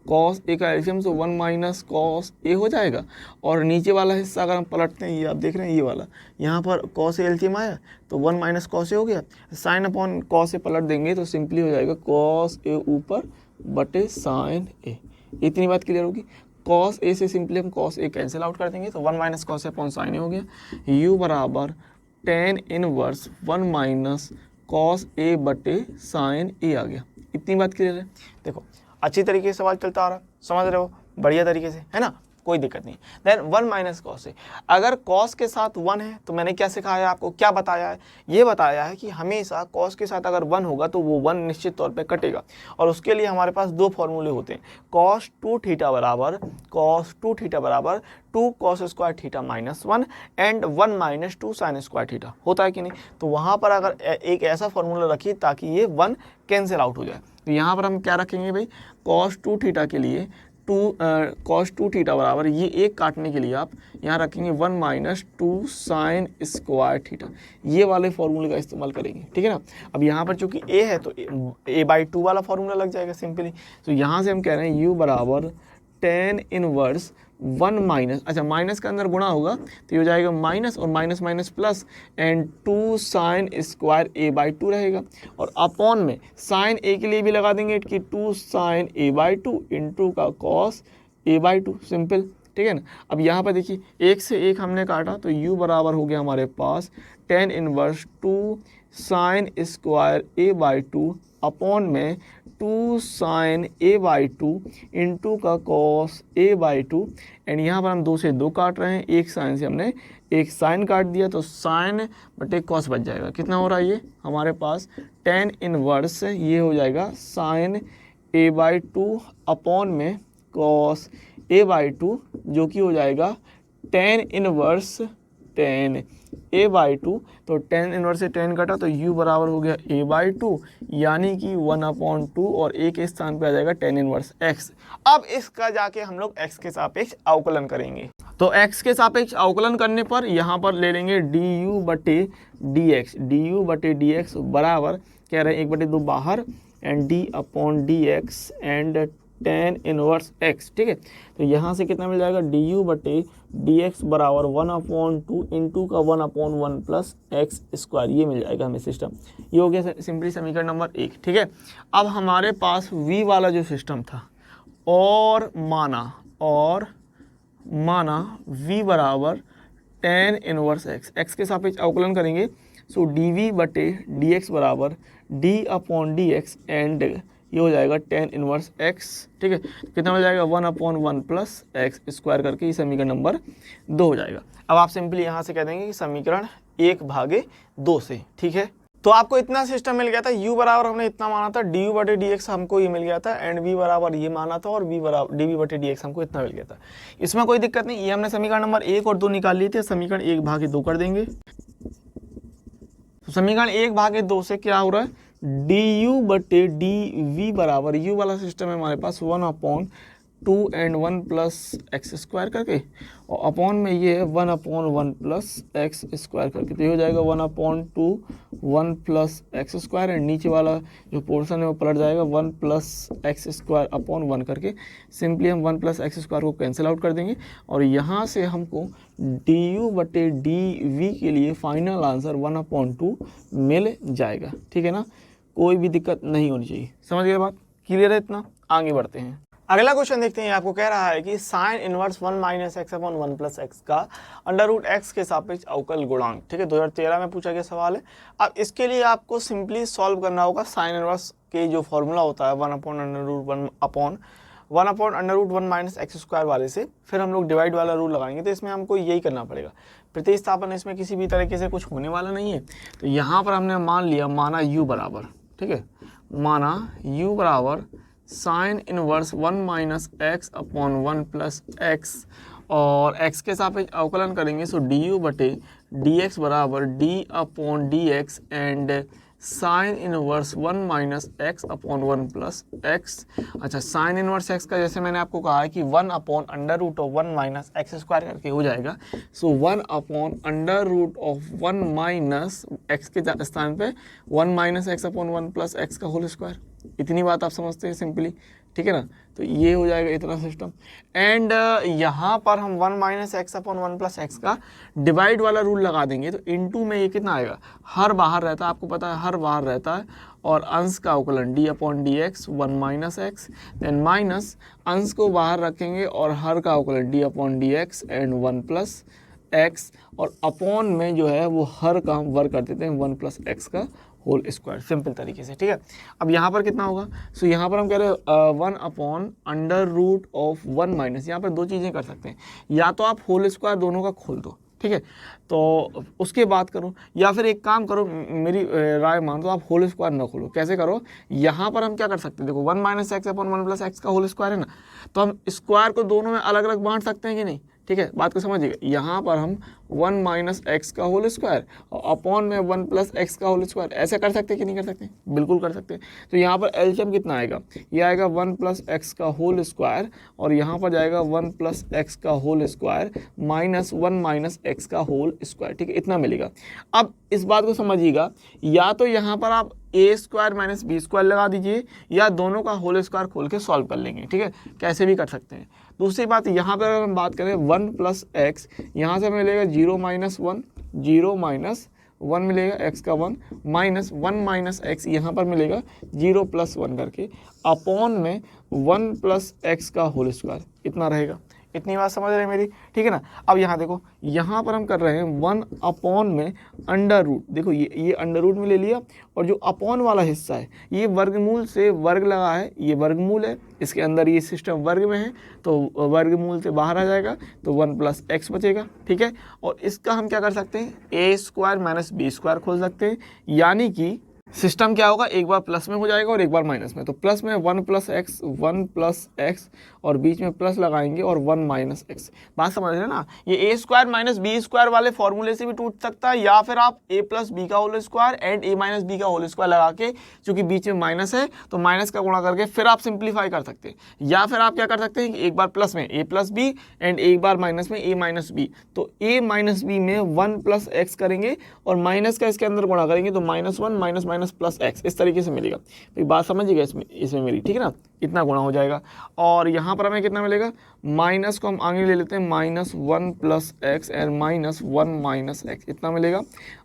कॉस ए का एलसीएम तो 1 माइनस कॉस ए हो जाएगा और नीचे वाला हिस्सा अगर हम पलटते हैं, ये आप देख रहे हैं ये वाला, यहाँ पर कॉस ए एलसीएम आया तो 1 माइनस कॉस ए हो गया, साइन अपॉन कॉस ए पलट देंगे तो सिंपली हो जाएगा कॉस ए ऊपर बटे साइन ए। इतनी बात क्लियर होगी। कॉस ए से सिंपली हम कॉस ए कैंसिल आउट कर देंगे तो 1 minus cos A upon sine ए हो गया। u बराबर tan inverse 1 minus cos A बटे साइन ए आ गया। इतनी बात क्लियर है। देखो अच्छी तरीके से सवाल चलता आ रहा, समझ रहे हो, बढ़िया तरीके से, है ना, कोई दिक्कत नहीं। देन 1 माइनस कॉस ए, अगर कॉस के साथ 1 है तो मैंने क्या सिखाया आपको, क्या बताया है, ये बताया है कि हमेशा कॉस के साथ अगर 1 होगा तो वो 1 निश्चित तौर पे कटेगा और उसके लिए हमारे पास 2 फॉर्मूले होते हैं। cos 2 थीटा बराबर 2 cos square theta minus 1 and 1 minus 2 sine square theta, होता है कि नहीं। तो वहाँ पर अगर एक ऐसा फॉर्मूला रखिए ताकि ये 1 कैंसिल आउट हो जाए। तो यहाँ पर हम क्या रखेंगे भाई, cos 2 थीटा के लिए cos 2 थीटा बराबर ये एक काटने के लिए आप यहाँ रखेंगे 1 माइनस 2 साइन स्क्वायर थीटा, ये वाले फॉर्मूले का इस्तेमाल करेंगे, ठीक है ना। अब यहाँ पर चूंकि a है तो a/2 वाला फॉर्मूला लग जाएगा सिंपली। तो यहाँ से हम कह रहे हैं u बराबर tan इनवर्स 1 माइनस, अच्छा माइनस के अंदर गुणा होगा तो ये हो जाएगा माइनस और minus minus plus and 2 sine square a/2 रहेगा और अपॉन में साइन a के लिए भी लगा देंगे कि 2 साइन a/2 इंटू का कॉस a/2, सिंपल, ठीक है ना। अब यहाँ पर देखिए एक से एक हमने काटा तो u बराबर हो गया हमारे पास tan inverse 2 sine square a/2 upon में 2 साइन a/2 इंटू का कॉस a/2 एंड यहाँ पर हम 2 से 2 काट रहे हैं, एक साइन से हमने एक साइन काट दिया तो साइन बटे कॉस बच जाएगा। कितना हो रहा है ये हमारे पास tan इनवर्स, ये हो जाएगा साइन a/2 अपॉन में कॉस a/2 जो कि हो जाएगा tan इनवर्स tan a/2। तो tan इनवर्स से tan कटा तो u बराबर हो गया a/2 यानी कि 1/2 और a के स्थान पे आ जाएगा tan इनवर्स x। अब इसका जाके हम लोग x के सापेक्ष अवकलन करेंगे। तो x के सापेक्ष अवकलन करने पर यहाँ पर ले लेंगे du बटे dx बराबर कह रहे हैं 1/2 बाहर and d/dx and tan inverse x, ठीक है। तो यहाँ से कितना मिल जाएगा du बटे dx बराबर 1/2 इंटू का 1/1 प्लस एक्स स्क्वायर, ये मिल जाएगा हमें सिस्टम। ये हो गया सिंपली समीकरण नंबर 1, ठीक है। अब हमारे पास v वाला जो सिस्टम था और माना v बराबर tan इनवर्स x के सापेक्ष अवकलन करेंगे। सो dv बटे dx बराबर d/dx एंड ये हो जाएगा tan इनवर्स x, ठीक है। कितना हो जाएगा 1/1 प्लस एक्स स्क्वायर करके ये समीकरण नंबर 2 हो जाएगा। अब आप सिंपली यहाँ से कह देंगे कि समीकरण 1/2 से, ठीक है। तो आपको इतना सिस्टम मिल गया था, u बराबर हमने इतना माना था, du बटे dx हमको ये मिल गया था, एंड v बराबर ये माना था, और v बराबर dv बटे dx हमको इतना मिल गया था। इसमें कोई दिक्कत नहीं, ये हमने समीकरण नंबर 1 और 2 निकाल लिए थे, समीकरण 1/2 कर देंगे। तो समीकरण 1/2 से क्या हो रहा है, du बटे dv बराबर, u वाला सिस्टम है हमारे पास 1/2 एंड 1 प्लस एक्स स्क्वायर करके, और अपॉन में ये है 1/1 प्लस एक्स स्क्वायर करके, तो ये हो जाएगा 1/2 1 प्लस एक्स स्क्वायर, एंड नीचे वाला जो पोर्शन है वो पलट जाएगा 1 प्लस एक्स स्क्वायर अपॉन 1 करके। सिंपली हम 1 प्लस एक्स स्क्वायर को कैंसिल आउट कर देंगे, और यहाँ से हमको du बटे dv के लिए फाइनल आंसर 1/2 मिल जाएगा, ठीक है ना। कोई भी दिक्कत नहीं होनी चाहिए, समझ गए बात, क्लियर है इतना। आगे बढ़ते हैं, अगला क्वेश्चन देखते हैं। आपको कह रहा है कि sign inverse 1 minus x upon 1 plus x का अंडर रूट एक्स के सापेक्ष अवकल गुणांक, ठीक है, 2013 में पूछा गया सवाल है। अब इसके लिए आपको सिंपली सॉल्व करना होगा साइन इनवर्स के जो फॉर्मूला होता है 1/1 माइनस एक्स स्क्वायर वाले से, फिर हम लोग डिवाइड वाला रूल लगाएंगे। तो इसमें हमको यही करना पड़ेगा, प्रतिस्थापन इसमें किसी भी तरीके से कुछ होने वाला नहीं है। तो यहाँ पर हमने माना u बराबर, ठीक है, माना u बराबर sine inverse 1 minus x upon 1 plus x, और x के सापेक्ष अवकलन करेंगे, सो du बटे dx बराबर d upon dx and sine inverse 1 minus x upon 1 plus x. अच्छा, साइन इनवर्स x का जैसे मैंने आपको कहा है कि 1 upon under root of 1 minus x square करके हो जाएगा, so 1 upon under root of 1 minus x के स्थान पे 1 minus x upon 1 plus x का होल स्क्वायर। इतनी बात आप समझते हैं सिंपली, ठीक है ना। तो ये हो जाएगा इतना सिस्टम, एंड यहाँ पर हम 1 minus x upon 1 plus x का डिवाइड वाला रूल लगा देंगे। तो इनटू में ये कितना आएगा, हर बाहर रहता है, आपको पता है हर बाहर रहता है, और अंश का अवकलन d upon d x 1 minus x, then minus अंश को बाहर रखेंगे और हर का अवकलन d upon d x and 1 plus x, और अपॉन में जो है वो हर का हम वर्ग कर देते हैं 1 प्लस एक्स का होल स्क्वायर, सिंपल तरीके से, ठीक है। अब यहाँ पर कितना होगा, सो यहाँ पर हम कह रहे हैं 1 upon under root of 1 minus, यहाँ पर दो चीज़ें कर सकते हैं, या तो आप होल स्क्वायर दोनों का खोल दो, ठीक है, तो उसके बाद करो, या फिर एक काम करो, मेरी राय मान दो, आप होल स्क्वायर ना खोलो। कैसे करो, यहाँ पर हम क्या कर सकते हैं, देखो 1 minus x upon 1 plus x का होल स्क्वायर है ना, तो हम स्क्वायर को दोनों में अलग अलग बांट सकते हैं कि नहीं, ठीक है, बात को समझिएगा। यहाँ पर हम 1 माइनस एक्स का होल स्क्वायर और अपॉन में 1 प्लस एक्स का होल स्क्वायर, ऐसे कर सकते हैं कि नहीं कर सकते, बिल्कुल कर सकते हैं। तो यहाँ पर एलसीएम कितना आएगा, ये आएगा 1 प्लस एक्स का होल स्क्वायर, और यहाँ पर जाएगा 1 प्लस एक्स का whole square minus 1 minus x का होल स्क्वायर, ठीक है, इतना मिलेगा। अब इस बात को समझिएगा, या तो यहाँ पर आप ए स्क्वायर माइनस बी स्क्वायर लगा दीजिए, या दोनों का होल स्क्वायर खोल के सॉल्व कर लेंगे, ठीक है, कैसे भी कर सकते हैं। दूसरी बात, यहाँ पर अगर हम बात करें 1 प्लस एक्स, यहाँ से मिलेगा 0 माइनस 1, 0 माइनस 1 मिलेगा एक्स का 1, माइनस 1 माइनस एक्स यहाँ पर मिलेगा 0 प्लस 1 करके, अपॉन में 1 प्लस एक्स का होल स्क्वायर, इतना रहेगा। इतनी बात समझ रहे हैं मेरी, ठीक है ना। अब यहाँ देखो, यहाँ पर हम कर रहे हैं 1 अपॉन में अंडर रूट, देखो ये अंडर रूट में ले लिया, और जो अपॉन वाला हिस्सा है ये वर्गमूल से वर्ग लगा है, ये वर्गमूल है, इसके अंदर ये सिस्टम वर्ग में है, तो वर्गमूल से बाहर आ जाएगा, तो 1 प्लस एक्स बचेगा, ठीक है। और इसका हम क्या कर सकते हैं, ए स्क्वायर माइनस बी स्क्वायर खोल सकते हैं, यानी कि सिस्टम क्या होगा, एक बार प्लस में हो जाएगा और एक बार माइनस में। तो प्लस में 1 प्लस एक्स और बीच में प्लस लगाएंगे और 1 माइनस एक्स। बात समझ रहे हैं ना, ये ए स्क्वायर माइनस बी स्क्वायर वाले फॉर्मूले से भी टूट सकता है, या फिर आप ए प्लस बी का whole square and a minus b का होल स्क्वायर लगा के, चूंकि बीच में माइनस है तो माइनस का गुणा करके फिर आप सिंप्लीफाई कर सकते हैं, या फिर आप क्या कर सकते हैं कि एक बार प्लस में ए प्लस बी एंड एक बार माइनस में ए माइनस बी, तो ए माइनस बी में 1 प्लस एक्स करेंगे और माइनस का इसके अंदर गुणा करेंगे, तो -1 माइनस माइनस प्लस एक्स, इस तरीके से मिलेगा। तो बात समझिएगा इसमें मेरी, ठीक है ना, इतना गुणा हो जाएगा। और यहाँ पर हमें कितना मिलेगा, माइनस को हम आगे ले लेते हैं, -1 plus x and -1 minus x, इतना मिलेगा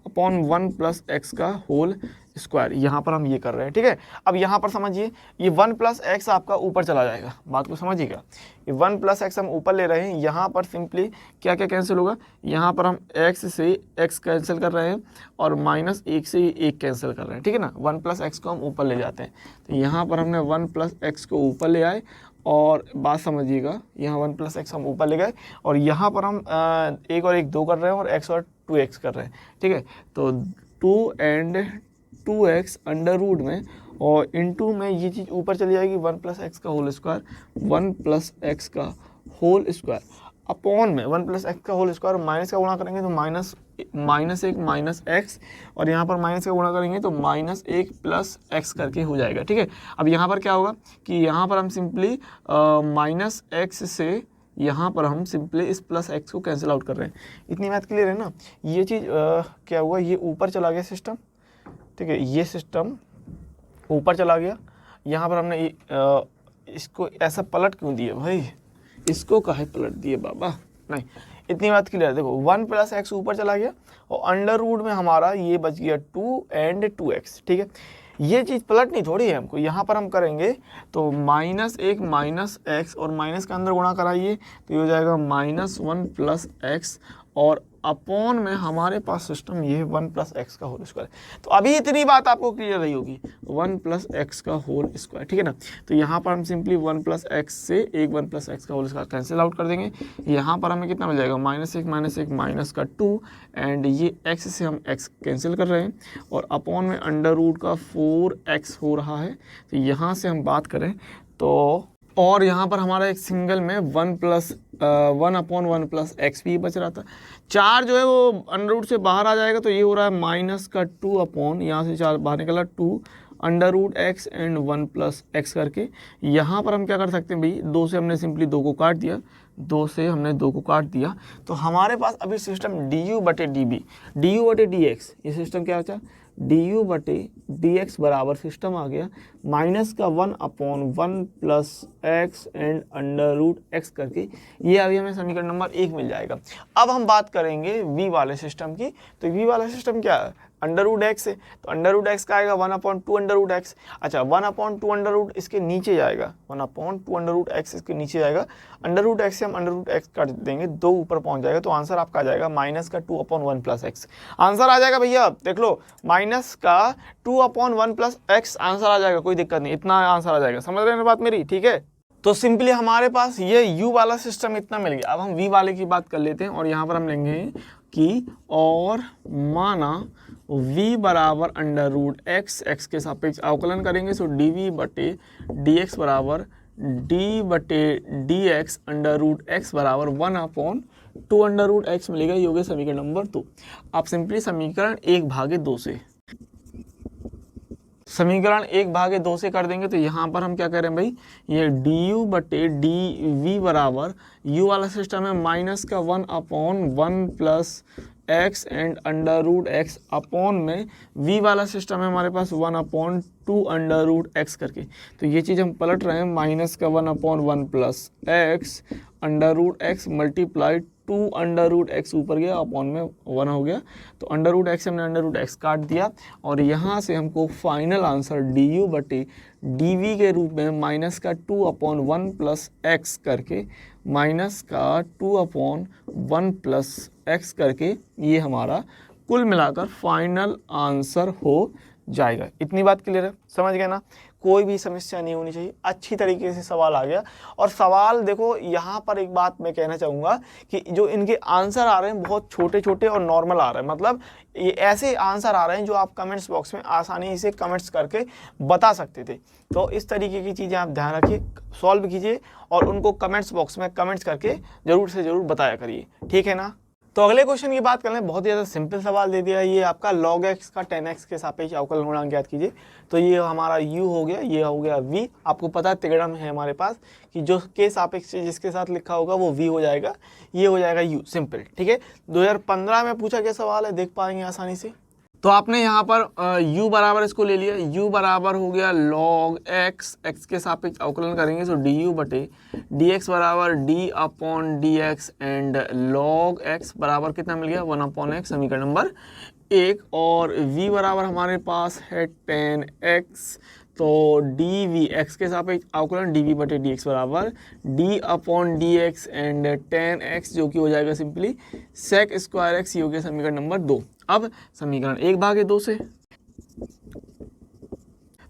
अपॉन 1 प्लस एक्स का होल स्क्वायर। यहाँ पर हम ये कर रहे हैं, ठीक है। अब यहाँ पर समझिए, ये 1 प्लस एक्स आपका ऊपर चला जाएगा, बात को समझिएगा। ये 1 प्लस एक्स हम ऊपर ले रहे हैं, यहाँ पर सिंपली क्या क्या कैंसिल होगा, यहाँ पर हम x से x कैंसिल कर रहे हैं और -1 से 1 कैंसिल कर रहे हैं, ठीक है ना। 1 प्लस एक्स को हम ऊपर ले जाते हैं, तो यहाँ पर हमने 1 प्लस एक्स को ऊपर ले आए और बात समझिएगा, यहाँ 1 प्लस एक्स हम ऊपर ले गए और यहाँ पर हम 1 और 1 2 कर रहे हैं और x और 2x कर रहे हैं, ठीक है। तो 2 एंड 2x अंडर रूट में और इनटू में ये चीज़ ऊपर चली जाएगी, 1 प्लस एक्स का होल स्क्वायर, 1 प्लस एक्स का होल स्क्वायर अपॉन में 1 प्लस एक्स का होल स्क्वायर, माइनस का गुणा करेंगे तो -1 माइनस एक्स और यहाँ पर माइनस का गुणा करेंगे तो -1 प्लस एक्स करके हो जाएगा, ठीक है। अब यहाँ पर क्या होगा कि यहाँ पर हम सिंपली -x से यहाँ पर हम सिंपली इस प्लस एक्स को कैंसिल आउट कर रहे हैं। इतनी बात क्लियर है ना। ये चीज़ क्या हुआ, ये ऊपर चला गया सिस्टम, ठीक है, ये सिस्टम ऊपर चला गया। यहाँ पर हमने इसको ऐसा पलट क्यों दिया भाई, इसको काहे पलट दिए बाबा, नहीं, इतनी बात क्लियर है। देखो 1 प्लस एक्स ऊपर चला गया और अंडर रूट में हमारा ये बच गया 2 एंड 2x, ठीक है। ये चीज़ पलटनी थोड़ी है हमको, यहाँ पर हम करेंगे तो -1 माइनस एक्स और माइनस के अंदर गुणा कराइए तो ये हो जाएगा -1 प्लस एक्स और अपॉन में हमारे पास सिस्टम ये 1 प्लस एक्स का होल स्क्वायर। तो अभी इतनी बात आपको क्लियर रही होगी, 1 प्लस एक्स का होल स्क्वायर, ठीक है ना। तो यहाँ पर हम सिंपली 1 प्लस एक्स से 1 प्लस एक्स का होल स्क्वायर कैंसिल आउट कर देंगे। यहाँ पर हमें कितना मिल जाएगा, -1 माइनस 1 माइनस का 2 एंड ये x से हम x कैंसिल कर रहे हैं और अपॉन में अंडर रूट का 4x हो रहा है। तो यहाँ से हम बात करें तो, और यहाँ पर हमारा एक सिंगल में 1 अपॉन 1 प्लस एक्स भी बच रहा था। 4 जो है वो अंडर रूट से बाहर आ जाएगा तो ये हो रहा है माइनस का 2 अपॉन, यहाँ से 4 बाहर निकला 2 under root x and 1 plus x करके। यहाँ पर हम क्या कर सकते हैं भाई, 2 से हमने सिंपली 2 को काट दिया, 2 से हमने 2 को काट दिया तो हमारे पास अभी सिस्टम du बटे db, du बटे dx, ये सिस्टम क्या बचा, du बटे dx बराबर सिस्टम आ गया माइनस का 1 upon 1 plus x and under root x करके। ये अभी हमें समीकरण नंबर 1 मिल जाएगा। अब हम बात करेंगे v वाले सिस्टम की। तो v वाला सिस्टम क्या है, अंडर रूट एक्स है, तो अंडर रूट एक्स का आएगा 1/2 अंडर रूट एक्स। अच्छा 1/2 अंडर रूट इसके नीचे जाएगा, 1/2 अंडर रूट एक्स इसके नीचे जाएगा, अंडर रूट एक्स से हम अंडर रूट एक्स काट देंगे, 2 ऊपर पहुंच जाएगा तो आंसर आपका आ जाएगा माइनस का 2/1 प्लस एक्स। आंसर आ जाएगा भैया, देख लो, माइनस का 2/1 प्लस एक्स आंसर आ जाएगा, कोई दिक्कत नहीं, इतना आंसर आ जाएगा। समझ रहे हैं बात मेरी, ठीक है। तो सिंपली हमारे पास ये u वाला सिस्टम इतना मिल गया। अब हम v वाले की बात कर लेते हैं और यहाँ पर हम लेंगे कि और माना v बराबर अंडर रूट एक्स, एक्स के सापेक्ष अवकलन करेंगे तो dv बटे dx बराबर d बटे dx अंडर रूट एक्स बराबर 1/2 अंडर रूट एक्स मिलेगा। ये हो गया समीकरण नंबर 2। आप सिंपली समीकरण 1/2 से समीकरण 1/2 से कर देंगे तो यहाँ पर हम क्या कह रहे हैं भाई, ये du बटे dv बराबर u वाला सिस्टम है माइनस का 1/1 plus x and under root x upon में v वाला सिस्टम है हमारे पास 1/2 अंडर रूट एक्स करके। तो ये चीज़ हम पलट रहे हैं, माइनस का 1/1 plus x under root x multiply 2 under root x ऊपर गया अपॉन में 1 हो गया। तो अंडर रूट एक्स हमने अंडर रूट एक्स काट दिया और यहाँ से हमको फाइनल आंसर du बटे dv के रूप में माइनस का 2/1 प्लस एक्स करके, माइनस का 2/1 प्लस एक्स करके ये हमारा कुल मिलाकर फाइनल आंसर हो जाएगा। इतनी बात क्लियर है, समझ गए ना। कोई भी समस्या नहीं होनी चाहिए, अच्छी तरीके से सवाल आ गया। और सवाल देखो, यहाँ पर एक बात मैं कहना चाहूँगा कि जो इनके आंसर आ रहे हैं बहुत छोटे छोटे और नॉर्मल आ रहे हैं, मतलब ये ऐसे आंसर आ रहे हैं जो आप कमेंट्स बॉक्स में आसानी से कमेंट्स करके बता सकते थे। तो इस तरीके की चीज़ें आप ध्यान रखिए, सॉल्व कीजिए और उनको कमेंट्स बॉक्स में कमेंट्स करके ज़रूर से ज़रूर बताया करिए, ठीक है ना। तो अगले क्वेश्चन की बात करें, बहुत ही ज़्यादा सिंपल सवाल दे दिया है। ये आपका log x का 10x के सापेक्ष अवकलन गुणांक ज्ञात कीजिए। तो ये हमारा u हो गया, ये हो गया v। आपको पता है तिगड़ा में है हमारे पास कि जो के सापेक्ष जिसके साथ लिखा होगा वो v हो जाएगा, ये हो जाएगा u, सिंपल, ठीक है। 2015 में पूछा गया सवाल है, देख पाएंगे आसानी से। तो आपने यहाँ पर u बराबर इसको ले लिया, u बराबर हो गया log x, x के सापेक्ष अवकलन करेंगे तो du बटे dx बराबर d upon dx and log x बराबर कितना मिल गया 1/x, समीकरण नंबर 1। और v बराबर हमारे पास है 10x, तो dv x के सापेक्ष अवकलन dv बटे dx बराबर d upon dx and 10x, जो कि हो जाएगा सिंपली sec स्क्वायर x, ये हो गया समीकरण नंबर 2। अब समीकरण 1/2 से,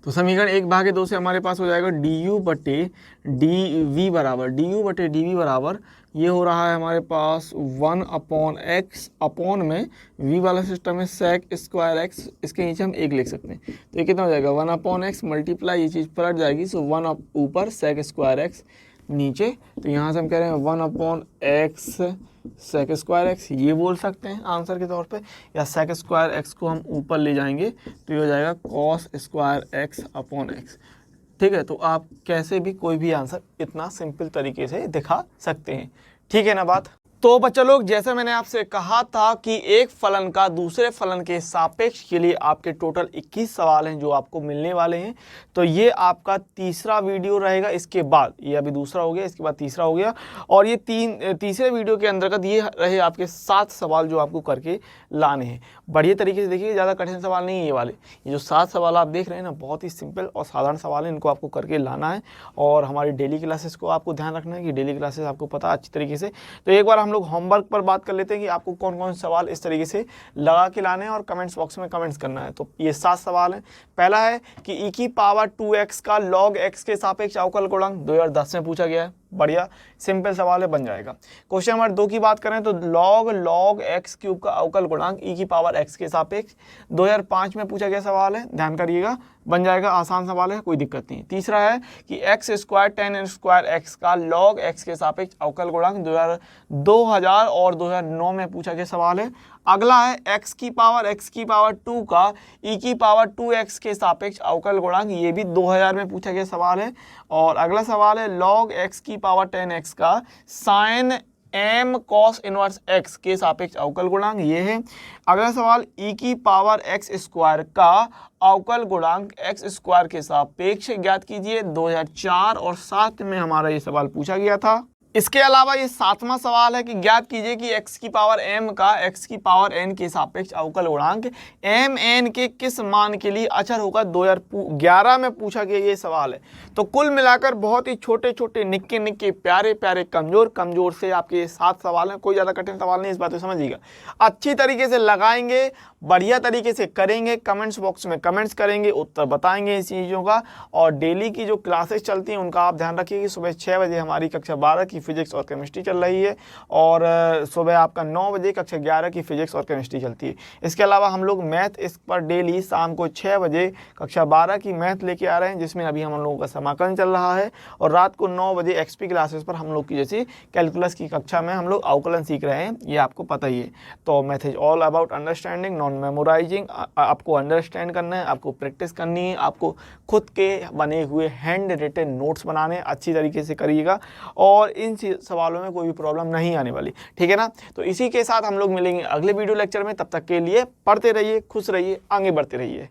तो समीकरण 1/2 से हमारे पास हो जाएगा du बटे dv बराबर ये हो रहा है हमारे पास 1/x, अपॉन में v वाला सिस्टम है sec स्क्वायर x, इसके नीचे हम 1 लिख सकते हैं, तो ये कितना हो जाएगा 1/x मल्टीप्लाई, ये चीज़ पलट जाएगी, सो 1 ऊपर sec स्क्वायर x नीचे, तो यहाँ से हम कह रहे हैं 1/x sec स्क्वायर x, ये बोल सकते हैं आंसर के तौर पे, या sec स्क्वायर x को हम ऊपर ले जाएंगे तो ये हो जाएगा cos square x upon x। ठीक है, तो आप कैसे भी कोई भी आंसर इतना सिंपल तरीके से दिखा सकते हैं। ठीक है ना बात। तो बच्चा लोग, जैसे मैंने आपसे कहा था कि एक फलन का दूसरे फलन के सापेक्ष के लिए आपके टोटल 21 सवाल हैं जो आपको मिलने वाले हैं। तो ये आपका तीसरा वीडियो रहेगा, इसके बाद ये अभी दूसरा हो गया, इसके बाद तीसरा हो गया, और ये तीसरे वीडियो के अंतर्गत ये रहे आपके 7 सवाल जो आपको करके लाने हैं। बढ़िया तरीके से देखिए, ज़्यादा कठिन सवाल नहीं है ये वाले, ये जो 7 सवाल आप देख रहे हैं ना, बहुत ही सिंपल और साधारण सवाल है, इनको आपको करके लाना है। और हमारी डेली क्लासेस को आपको ध्यान रखना है कि डेली क्लासेस आपको पता अच्छी तरीके से। तो एक बार हम लोग होमवर्क पर बात कर लेते हैं कि आपको कौन कौन सवाल इस तरीके से लगा के लाने हैं और कमेंट्स बॉक्स में कमेंट्स करना है। तो ये 7 सवाल हैं। पहला है कि e की पावर 2x का log x के सापेक्ष अवकल गुणांक 2010 में पूछा गया है। बढ़िया सिंपल सवाल है, बन जाएगा। क्वेश्चन नंबर 2 की बात करें तो log x क्यूब का अवकल गुणांक e की पावर x के सापेक्ष 2005 में पूछा गया सवाल है, ध्यान करिएगा, बन जाएगा, आसान सवाल है, कोई दिक्कत नहीं। तीसरा है कि x square tan square x का log x के सापेक्ष अवकल गुणांक 2000 और 2009 में पूछा गया सवाल है। अगला है x की पावर 2 का e की पावर 2x के सापेक्ष अवकल गुणांक, ये भी 2000 में पूछा गया सवाल है। और अगला सवाल है log x की पावर 10x का sin m cos inverse x के सापेक्ष अवकल गुणांक, ये है। अगला सवाल e की पावर x स्क्वायर का अवकल गुणांक x स्क्वायर के सापेक्ष ज्ञात कीजिए, 2004 और 7 में हमारा ये सवाल पूछा गया था। इसके अलावा ये 7वां सवाल है कि ज्ञात कीजिए कि x की पावर m का x की पावर n के सापेक्ष अवकल गुणांक m n के किस मान के लिए अचर होगा, 2011 में पूछा गया ये सवाल है। तो कुल मिलाकर बहुत ही छोटे छोटे निक्के निक्के प्यारे प्यारे कमजोर से आपके ये 7 सवाल हैं, कोई ज़्यादा कठिन सवाल नहीं, इस बात को समझिएगा। अच्छी तरीके से लगाएंगे, बढ़िया तरीके से करेंगे, कमेंट्स बॉक्स में कमेंट्स करेंगे, उत्तर बताएंगे इस चीज़ों का। और डेली की जो क्लासेस चलती हैं उनका आप ध्यान रखिए कि सुबह 6 बजे हमारी कक्षा 12 की फिजिक्स और केमिस्ट्री चल रही है, और सुबह आपका 9 बजे कक्षा 11 की फिजिक्स और केमिस्ट्री चलती है। इसके अलावा हम लोग मैथ इस पर डेली शाम को 6 बजे कक्षा 12 की मैथ लेके आ रहे हैं, जिसमें अभी हम लोगों का समाकलन चल रहा है। और रात को 9 बजे एक्सपी क्लासेस पर हम लोग की जैसी कैलकुलस की कक्षा में हम लोग अवकलन सीख रहे हैं, ये आपको पता ही है। तो math is all about understanding, non memorising. आपको अंडरस्टैंड करना है, आपको प्रैक्टिस करनी है, आपको खुद के बने हुए हैंड रिटन नोट्स बनाने, अच्छी तरीके से करिएगा और इन सवालों में कोई भी प्रॉब्लम नहीं आने वाली, ठीक है ना। तो इसी के साथ हम लोग मिलेंगे अगले वीडियो लेक्चर में, तब तक के लिए पढ़ते रहिए, खुश रहिए, आगे बढ़ते रहिए।